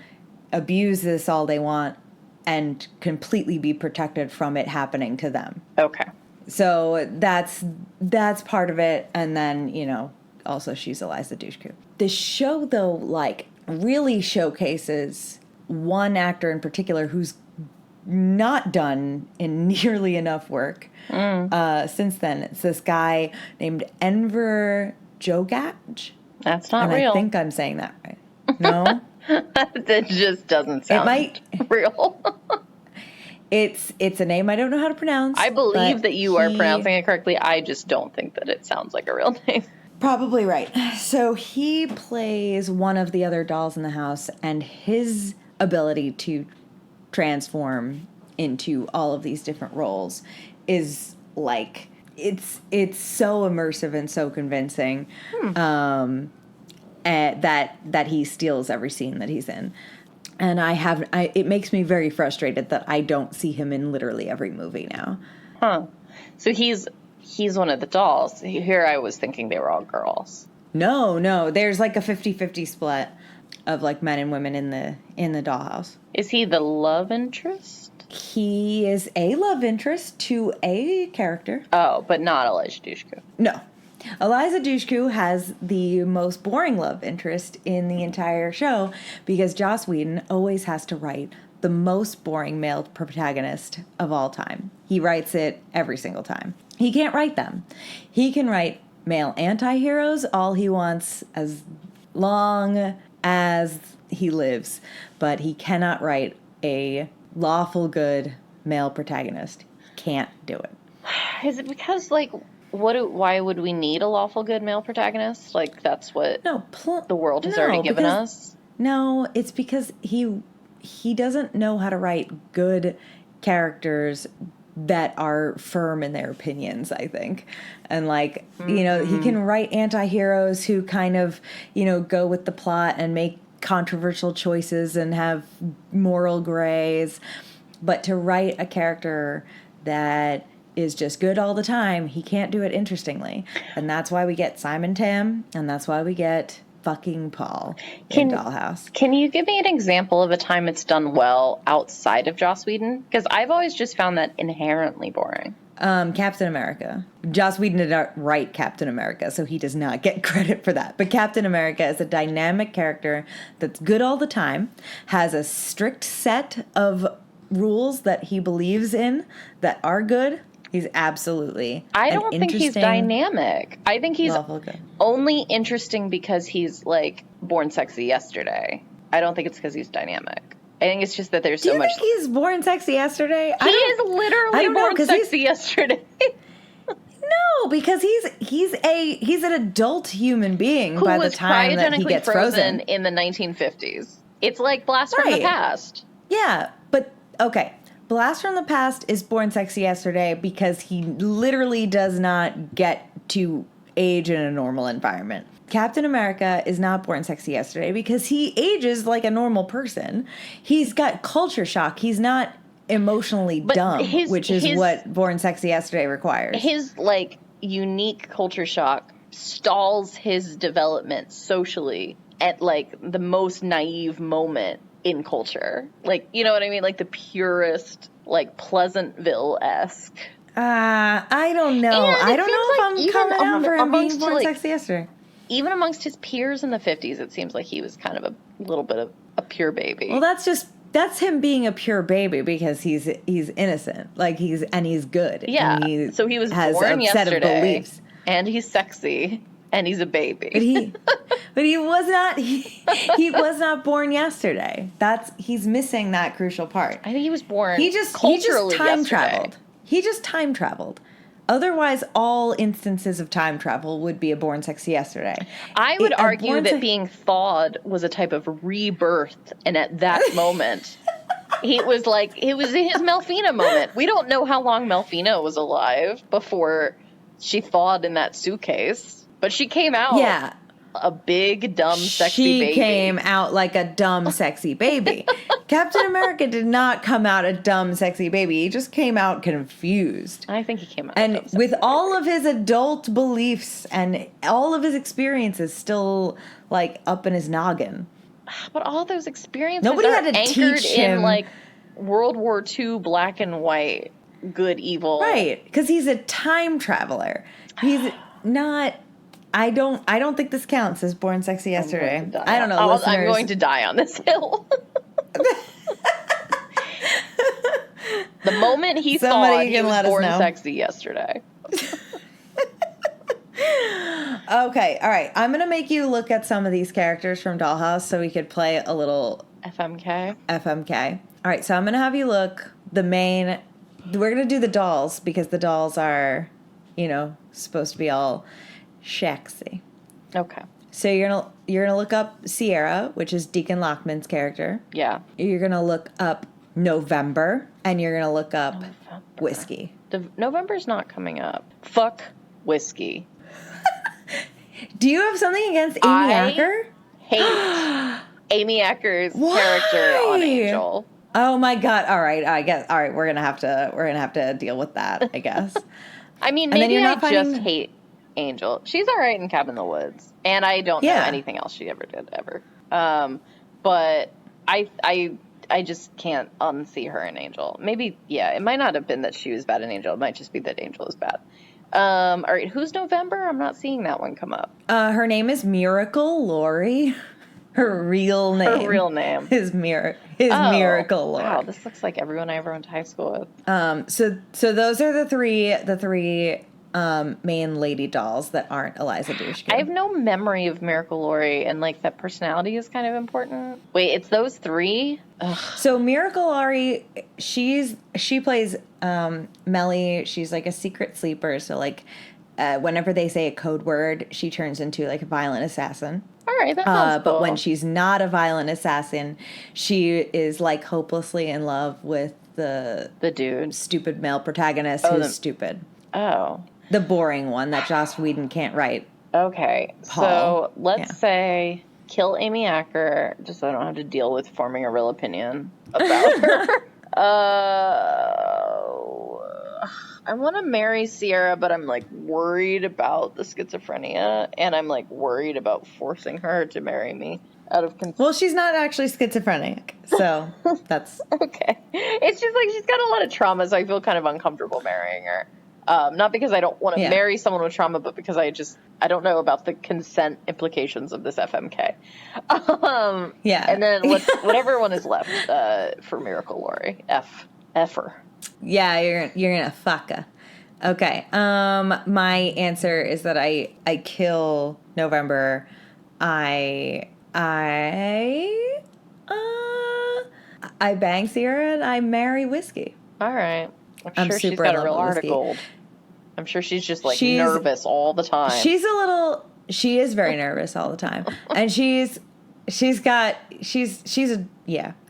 abuse this all they want, and completely be protected from it happening to them. Okay. So that's part of it, and then, also she's Eliza Dushku. The show, though, like, really showcases one actor in particular who's not done in nearly enough work since then. It's this guy named Enver Jogaj. That's not and real. I think I'm saying that right. No? That just doesn't sound real. It's a name I don't know how to pronounce. I believe that you are pronouncing it correctly. I just don't think that it sounds like a real name. Probably right. So he plays one of the other dolls in the house, and his ability to transform into all of these different roles is like it's so immersive and so convincing that he steals every scene that he's in. And it makes me very frustrated that I don't see him in literally every movie now. Huh. So he's one of the dolls. Here I was thinking they were all girls. No. There's like a 50-50 split of like men and women in the dollhouse. Is he the love interest? He is a love interest to a character. Oh, but not Elijah Dushku. No. Eliza Dushku has the most boring love interest in the entire show because Joss Whedon always has to write the most boring male protagonist of all time. He writes it every single time. He can't write them. He can write male anti-heroes all he wants as long as he lives, but he cannot write a lawful good male protagonist. Can't do it. Is it because, like, why would we need a lawful good male protagonist? Like, that's what the world has already given us? No, it's because he doesn't know how to write good characters that are firm in their opinions, I think. And like, he can write anti-heroes who kind of, go with the plot and make controversial choices and have moral grays. But to write a character that is just good all the time, he can't do it interestingly. And that's why we get Simon Tam, and that's why we get fucking Paul in Dollhouse. Can you give me an example of a time it's done well outside of Joss Whedon? Because I've always just found that inherently boring. Captain America. Joss Whedon did not write Captain America, so he does not get credit for that. But Captain America is a dynamic character that's good all the time, has a strict set of rules that he believes in that are good. He's absolutely I don't think he's dynamic. I think he's only interesting because he's, like, born sexy yesterday. I don't think it's because he's dynamic. I think it's just that there's so much... Do you think he's born sexy yesterday? He is literally born sexy yesterday. No, because he's an adult human being by the time that he gets frozen in the 1950s. It's like Blast from the Past. Yeah, but okay. Blast from the Past is born sexy yesterday because he literally does not get to age in a normal environment. Captain America is not born sexy yesterday because he ages like a normal person. He's got culture shock. He's not emotionally dumb, which is what born sexy yesterday requires. His, like, unique culture shock stalls his development socially at, like, the most naive moment in culture. Like, you know what I mean? Like the purest, like, Pleasantville-esque. I don't know. I don't know if I'm coming out for him being born sexy yesterday. Even amongst his peers in the 50s, it seems like he was kind of a little bit of a pure baby. Well, that's him being a pure baby because he's innocent. Like he's good. Yeah. And so he was has born a set of yesterday, beliefs. and he's sexy. And he's a baby. But he was not he was not born yesterday. He's missing that crucial part. I think he was born He just time traveled. He just time traveled. Otherwise, all instances of time travel would be a Born Sexy Yesterday. I would argue that being thawed was a type of rebirth, and at that moment, it was his Melfina moment. We don't know how long Melfina was alive before she thawed in that suitcase, but she came out a big, dumb, sexy baby. She came out like a dumb, sexy baby. Captain America did not come out a dumb, sexy baby. He just came out confused. I think he came out and with all of his adult beliefs and all of his experiences still like up in his noggin. But all those experiences Nobody are had to anchored teach him. in like World War II black and white, good, evil. Right, because he's a time traveler. He's not. I don't think this counts as Born Sexy Yesterday. I don't know. I'm going to die on this hill. The moment he thought he was Born Sexy Yesterday. Okay, all right. I'm going to make you look at some of these characters from Dollhouse so we could play a little FMK. All right, so I'm going to have you look we're going to do the dolls because the dolls are, supposed to be all sexy. Okay. So you're gonna look up Sierra, which is Deacon Lockman's character. Yeah. You're gonna look up November, and you're gonna look up Whiskey. November's not coming up. Fuck Whiskey. Do you have something against Amy Acker? Hate Amy Acker's character on Angel. Oh my god! All right, we're gonna have to deal with that, I guess. I mean, maybe I just hate Angel. She's all right in Cabin in the Woods, and I don't know anything else she ever did ever. But I just can't unsee her in Angel. Maybe it might not have been that she was bad in Angel. It might just be that Angel is bad. All right, who's November? I'm not seeing that one come up. Her name is Miracle Lori. Her real name is Miracle Lori. Wow, this looks like everyone I ever went to high school with. So those are the three main lady dolls that aren't Eliza Dushku. I have no memory of Miracle Lori, and like that personality is kind of important. Wait, it's those three? Ugh. So Miracle Lori, she plays Melly. She's like a secret sleeper. So like whenever they say a code word, she turns into like a violent assassin. All right, that sounds cool. But when she's not a violent assassin, she is like hopelessly in love with the dude, stupid male protagonist who's stupid. Oh. The boring one that Joss Whedon can't write. Okay, so let's say kill Amy Acker, just so I don't have to deal with forming a real opinion about her. I want to marry Sierra, but I'm like worried about the schizophrenia, and I'm like worried about forcing her to marry me out of consent. Well, she's not actually schizophrenic, so that's okay. It's just like she's got a lot of trauma, so I feel kind of uncomfortable marrying her. Not because I don't want to marry someone with trauma, but because I don't know about the consent implications of this FMK. And then whatever one is left for Miracle Lori. Effer. Yeah, you're gonna fuck her. Okay. My answer is that I kill November. I bang Sierra and I marry Whiskey. All right. I'm sure she's got a real heart of gold. I'm sure she's just like nervous all the time. She is very nervous all the time. And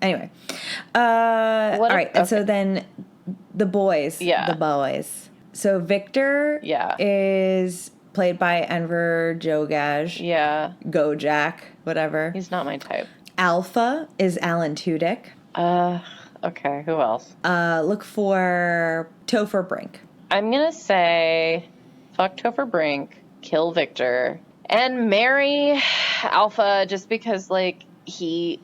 anyway. All right. And so then the boys. Yeah. The boys. So Victor is played by Enver Jogaj. Yeah. Gojak, whatever. He's not my type. Alpha is Alan Tudyk. Okay. Who else? Look for Topher Brink. I'm going to say fuck Topher Brink, kill Victor, and marry Alpha just because, like, he's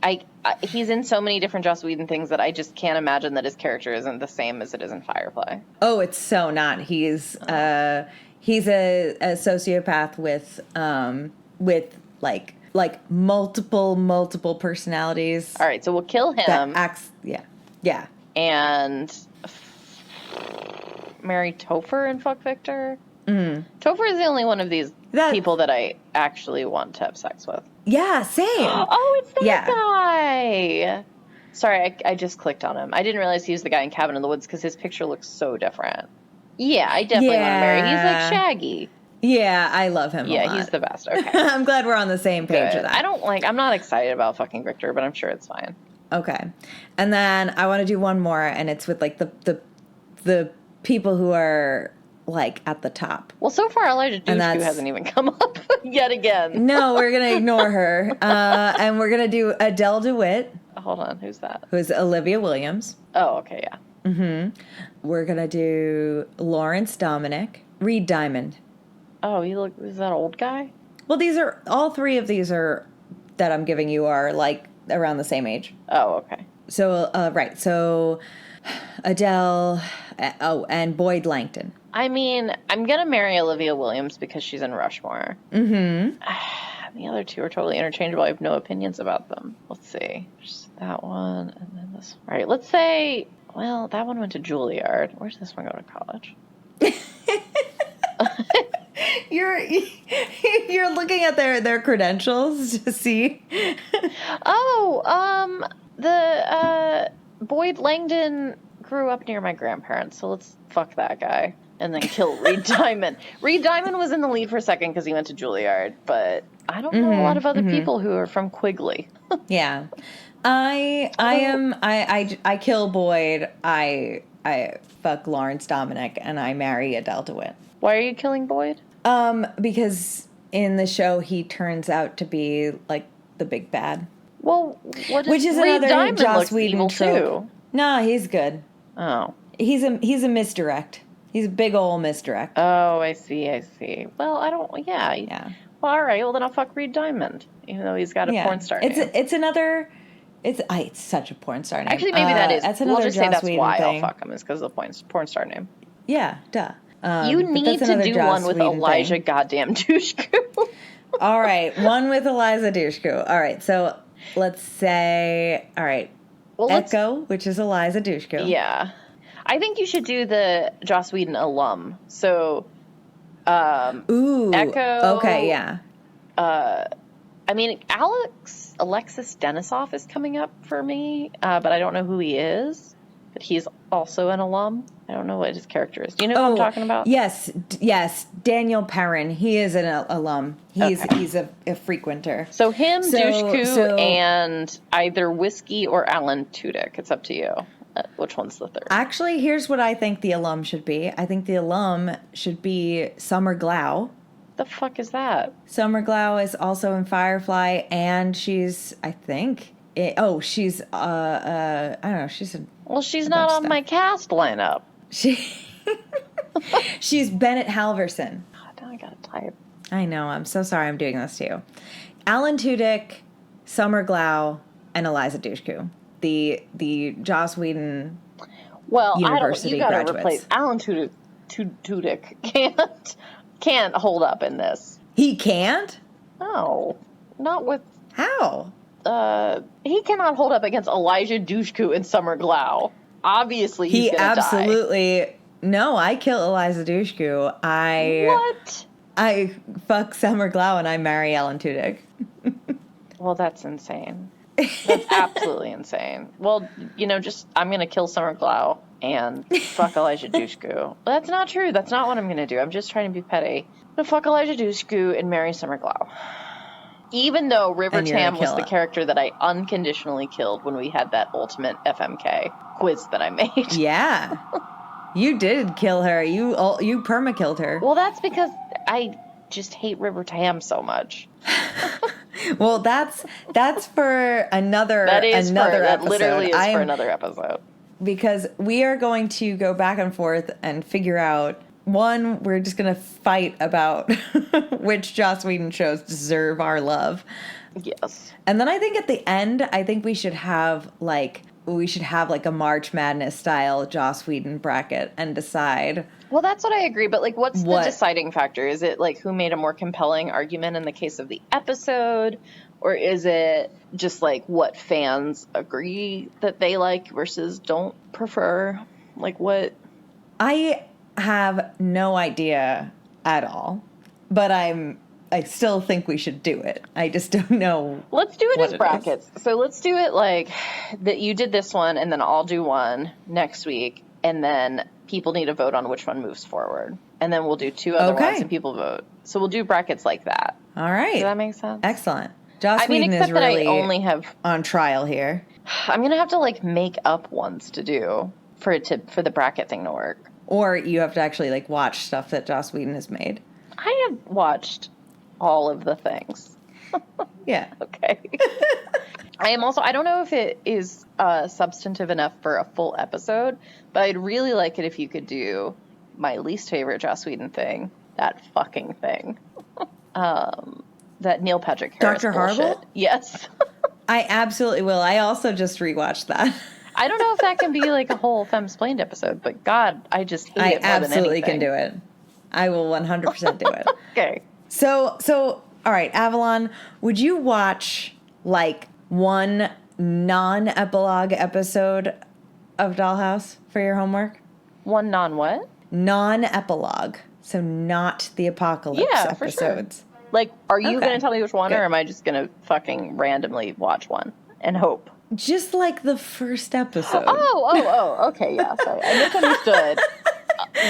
in so many different Joss Whedon things that I just can't imagine that his character isn't the same as it is in Firefly. Oh, it's so not. He's a sociopath with like multiple personalities. All right, so we'll kill him. Yeah. And marry Topher and fuck Victor. Topher is the only one of these people that I actually want to have sex with. Yeah, same. Oh, it's that guy. Sorry, I just clicked on him. I didn't realize he was the guy in Cabin in the Woods because his picture looks so different. Yeah, I definitely want to marry. He's like Shaggy. Yeah, I love him a lot. Yeah, he's the best. Okay. I'm glad we're on the same page with that. I'm not excited about fucking Victor, but I'm sure it's fine. Okay. And then I want to do one more, and it's with, like, the people who are, like, at the top. Well, so far, Elijah Dushku hasn't even come up yet again. No, we're going to ignore her. And we're going to do Adele DeWitt. Hold on, who's that? Who's Olivia Williams. Oh, okay, yeah. Mm-hmm. We're going to do Lawrence Dominic. Reed Diamond. Oh, is that old guy? Well, all three of these are, that I'm giving you are, like, around the same age. Oh, okay. So, right, so Adele, and Boyd Langton. I mean, I'm going to marry Olivia Williams because she's in Rushmore. Mm-hmm. The other two are totally interchangeable. I have no opinions about them. Let's see. There's that one, and then this one. All right, let's say, well, that one went to Juilliard. Where's this one go to college? You're looking at their credentials to see. The Boyd Langdon grew up near my grandparents, so let's fuck that guy and then kill Reed Diamond. Reed Diamond was in the lead for a second because he went to Juilliard, but I don't know a lot of other people who are from Quigley. Yeah, I kill Boyd. I fuck Lawrence Dominic, and I marry Adele DeWitt. Why are you killing Boyd? Because in the show he turns out to be, like, the big bad. Well, which is Reed another Diamond Joss Whedon trope. Too. No, he's good. Oh. He's a misdirect. He's a big ol' misdirect. Oh, I see. Well, yeah. Well, all right. Well, then I'll fuck Reed Diamond, even though he's got a porn star name. It's such a porn star name. Actually, maybe that is. That's another we'll just Joss say that's Whedon why thing. I'll fuck him, is because of the porn star name. Yeah, duh. You need to do Joss one with Whedon Elijah thing. goddamn Dushku. All right, one with Eliza Dushku. All right, so let's say, Echo, which is Eliza Dushku. Yeah. I think you should do the Joss Whedon alum. So, Echo. Okay, yeah. I mean, Alexis Denisoff is coming up for me, but I don't know who he is. But he's also an alum. I don't know what his character is. Do you know who I'm talking about? Yes, Daniel Perrin. He is an alum. He's a frequenter. So him, Dushku, and either Whiskey or Alan Tudyk. It's up to you. Which one's the third? Actually, here's what I think the alum should be. I think the alum should be Summer Glau. The fuck is that? Summer Glau is also in Firefly, and she's, I think, she's, I don't know, she's in. Well, she's not on my cast lineup. She's Bennett Halverson. God, now I gotta type. I know, I'm so sorry I'm doing this to you. Alan Tudyk, Summer Glau, and Eliza Dushku. The Joss Whedon University you gotta graduates. Replace Alan Tudyk can't hold up in this. He can't? No. Not with... How? He cannot hold up against Elijah Dushku and Summer Glau. Obviously, he's gonna die. No, I kill Eliza Dushku. What? I fuck Summer Glau and I marry Alan Tudyk. Well, that's insane. That's absolutely insane. Well, I'm gonna kill Summer Glau and fuck Elijah Dushku. That's not true. That's not what I'm gonna do. I'm just trying to be petty. I'm gonna fuck Elijah Dushku and marry Summer Glau. Even though River Tam was the character that I unconditionally killed when we had that ultimate FMK quiz that I made. Yeah. You did kill her. You perma-killed her. Well, that's because I just hate River Tam so much. Well, that's for another episode. That literally is for another episode. Because we are going to go back and forth and figure out, one, we're just going to fight about which Joss Whedon shows deserve our love. Yes. And then I think at the end, we should have like a March Madness style Joss Whedon bracket and decide. Well, that's what I agree. But what's the deciding factor? Is it who made a more compelling argument in the case of the episode? Or is it just what fans agree that they like versus don't prefer? What? I have no idea at all. But I still think we should do it. I just don't know. Let's do it what as it brackets. So let's do it like that. You did this one, and then I'll do one next week, and then people need to vote on which one moves forward, and then we'll do 2 other Okay. ones, and people vote. So we'll do brackets like that. All right. Does that make sense? Excellent. Joss I mean, Whedon except is that really I only have. on trial here. I'm gonna have to like make up ones to do for the bracket thing to work. Or you have to actually like watch stuff that Joss Whedon has made. I have watched all of the things. Yeah. Okay. I don't know if it is substantive enough for a full episode, but I'd really like it if you could do my least favorite Joss Whedon thing, that fucking thing. That Neil Patrick Harris Dr. bullshit. Horrible? Yes. I absolutely will. I also just rewatched that. I don't know if that can be like a whole Femsplained episode, but God, I just hate I it more than absolutely anything. can do it. I will 100% do it. Okay. So, all right, Avalon, would you watch like one non-epilogue episode of Dollhouse for your homework? One non-what? Non-epilogue. So not the apocalypse Yeah, for sure. episodes. Like, are you Okay. going to tell me which one, Good. or am I just going to fucking randomly watch one and hope? Just like the first episode. Oh, okay, yeah, sorry. I misunderstood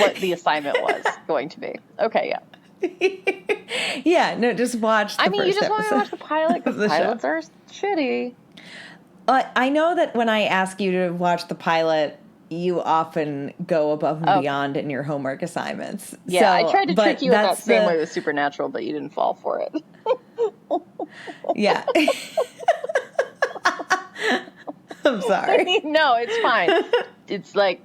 what the assignment was going to be. Okay, yeah. Yeah, no, just watch the I mean, you first just want me to episode watch the pilot of because the show. pilots are shitty. I know that when I ask you to watch the pilot, you often go above and beyond in your homework assignments. Yeah, So, I tried to but trick you in that that's same way with Supernatural, but you didn't fall for it. Yeah. I'm sorry. No, it's fine. It's like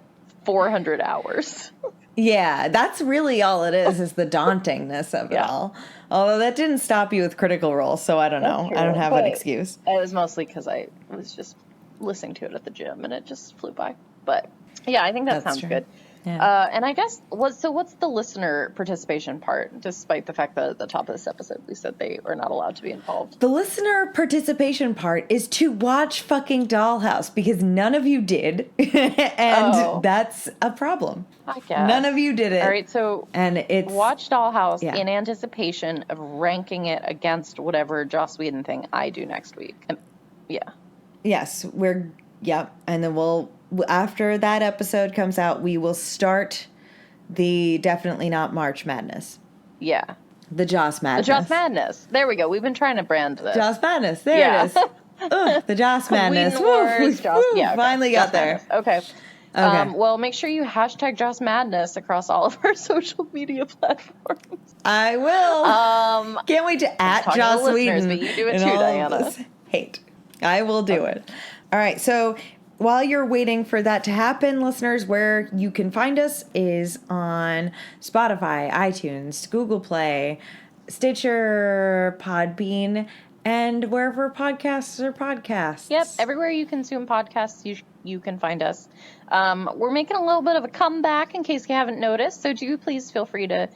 400 hours. Yeah, that's really all it is the dauntingness of it Yeah. all. Although that didn't stop you with Critical Role, so I don't know. That's I don't true, have an but excuse. It was mostly because I was just listening to it at the gym, and it just flew by. But yeah, I think that That's sounds true. good. Yeah. And I guess what's the listener participation part? Despite the fact that at the top of this episode we said they are not allowed to be involved. The listener participation part is to watch fucking Dollhouse because none of you did, and that's a problem. I guess None of you did it. All right, so And it's watch Dollhouse Yeah. in anticipation of ranking it against whatever Joss Whedon thing I do next week. Yeah. Yes, and then we'll after that episode comes out, we will start the Definitely Not March Madness. Yeah. The Joss Madness. The Joss Madness. There we go. We've been trying to brand this. Joss Madness. There Yeah. it is. Ugh, the Joss Madness. Whedon Wars, Woo, Joss, woo, yeah, okay. finally Joss got there. Madness. Okay. Well, make sure you hashtag Joss Madness across all of our social media platforms. I will. Can't wait to at talking to Joss the listeners, Whedon. but you do it and too, all of Diana. this hate. I will do it. All right. So while you're waiting for that to happen, listeners, where you can find us is on Spotify, iTunes, Google Play, Stitcher, Podbean, and wherever podcasts are podcasts. Yep, everywhere you consume podcasts, you can find us. We're making a little bit of a comeback in case you haven't noticed, so do please feel free to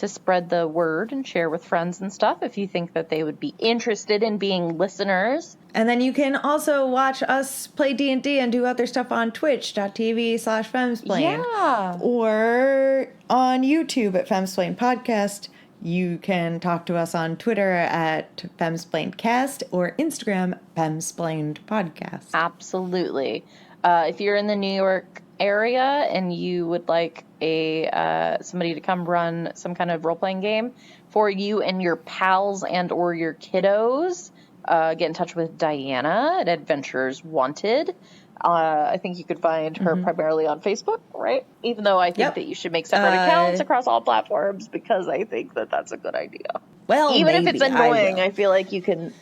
spread the word and share with friends and stuff if you think that they would be interested in being listeners. And then you can also watch us play D&D and do other stuff on twitch.tv/Femsplain. Yeah. Or on YouTube at Femsplain Podcast. You can talk to us on Twitter at FemsplainedCast or Instagram Femsplained Podcast. Absolutely. If you're in the New York area and you would like somebody to come run some kind of role-playing game for you and your pals and or your kiddos, get in touch with Diana at Adventures Wanted. I think you could find her primarily on Facebook, right? Even though I think that you should make separate accounts across all platforms because I think that that's a good idea. Well, Even if maybe, it's annoying, will. I feel like you can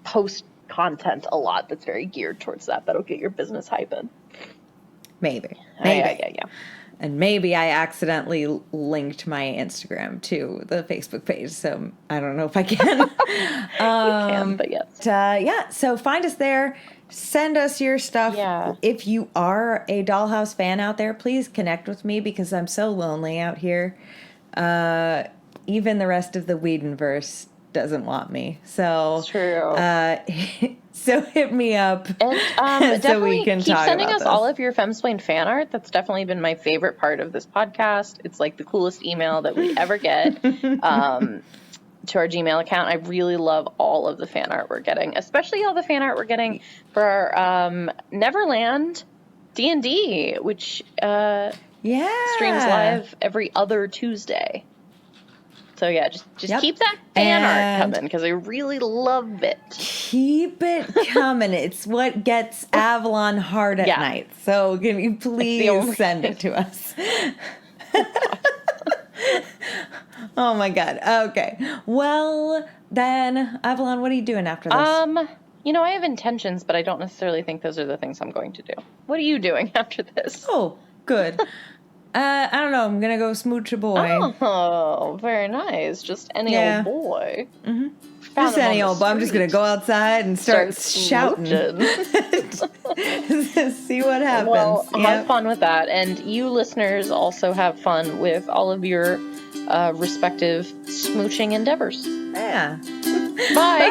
post content a lot that's very geared towards that. That'll get your business hyping. Maybe. Yeah. And maybe I accidentally linked my Instagram to the Facebook page, so I don't know if I can. You can, but yes. So find us there. Send us your stuff. Yeah. If you are a Dollhouse fan out there, please connect with me because I'm so lonely out here. Even the rest of the Whedonverse doesn't want me. So It's true. So hit me up. And so definitely we can keep talk sending about us this. all of your Femsplained fan art. That's definitely been my favorite part of this podcast. It's like the coolest email that we ever get to our Gmail account. I really love all of the fan art we're getting, especially all the fan art we're getting for our Neverland D&D, which streams live every other Tuesday. So yeah, just keep that fan art coming because I really love it. Keep it coming. It's what gets Avalon hard at night. So can you please send it to us? Oh my God. Okay. Well, then, Avalon, what are you doing after this? You know, I have intentions, but I don't necessarily think those are the things I'm going to do. What are you doing after this? Oh, good. I don't know. I'm gonna go smooch a boy. Oh, very nice. Just any old boy. Mm-hmm. Just any old boy. I'm just gonna go outside and start shouting. See what happens. Well, have fun with that. And you listeners also have fun with all of your respective smooching endeavors. Yeah. Bye.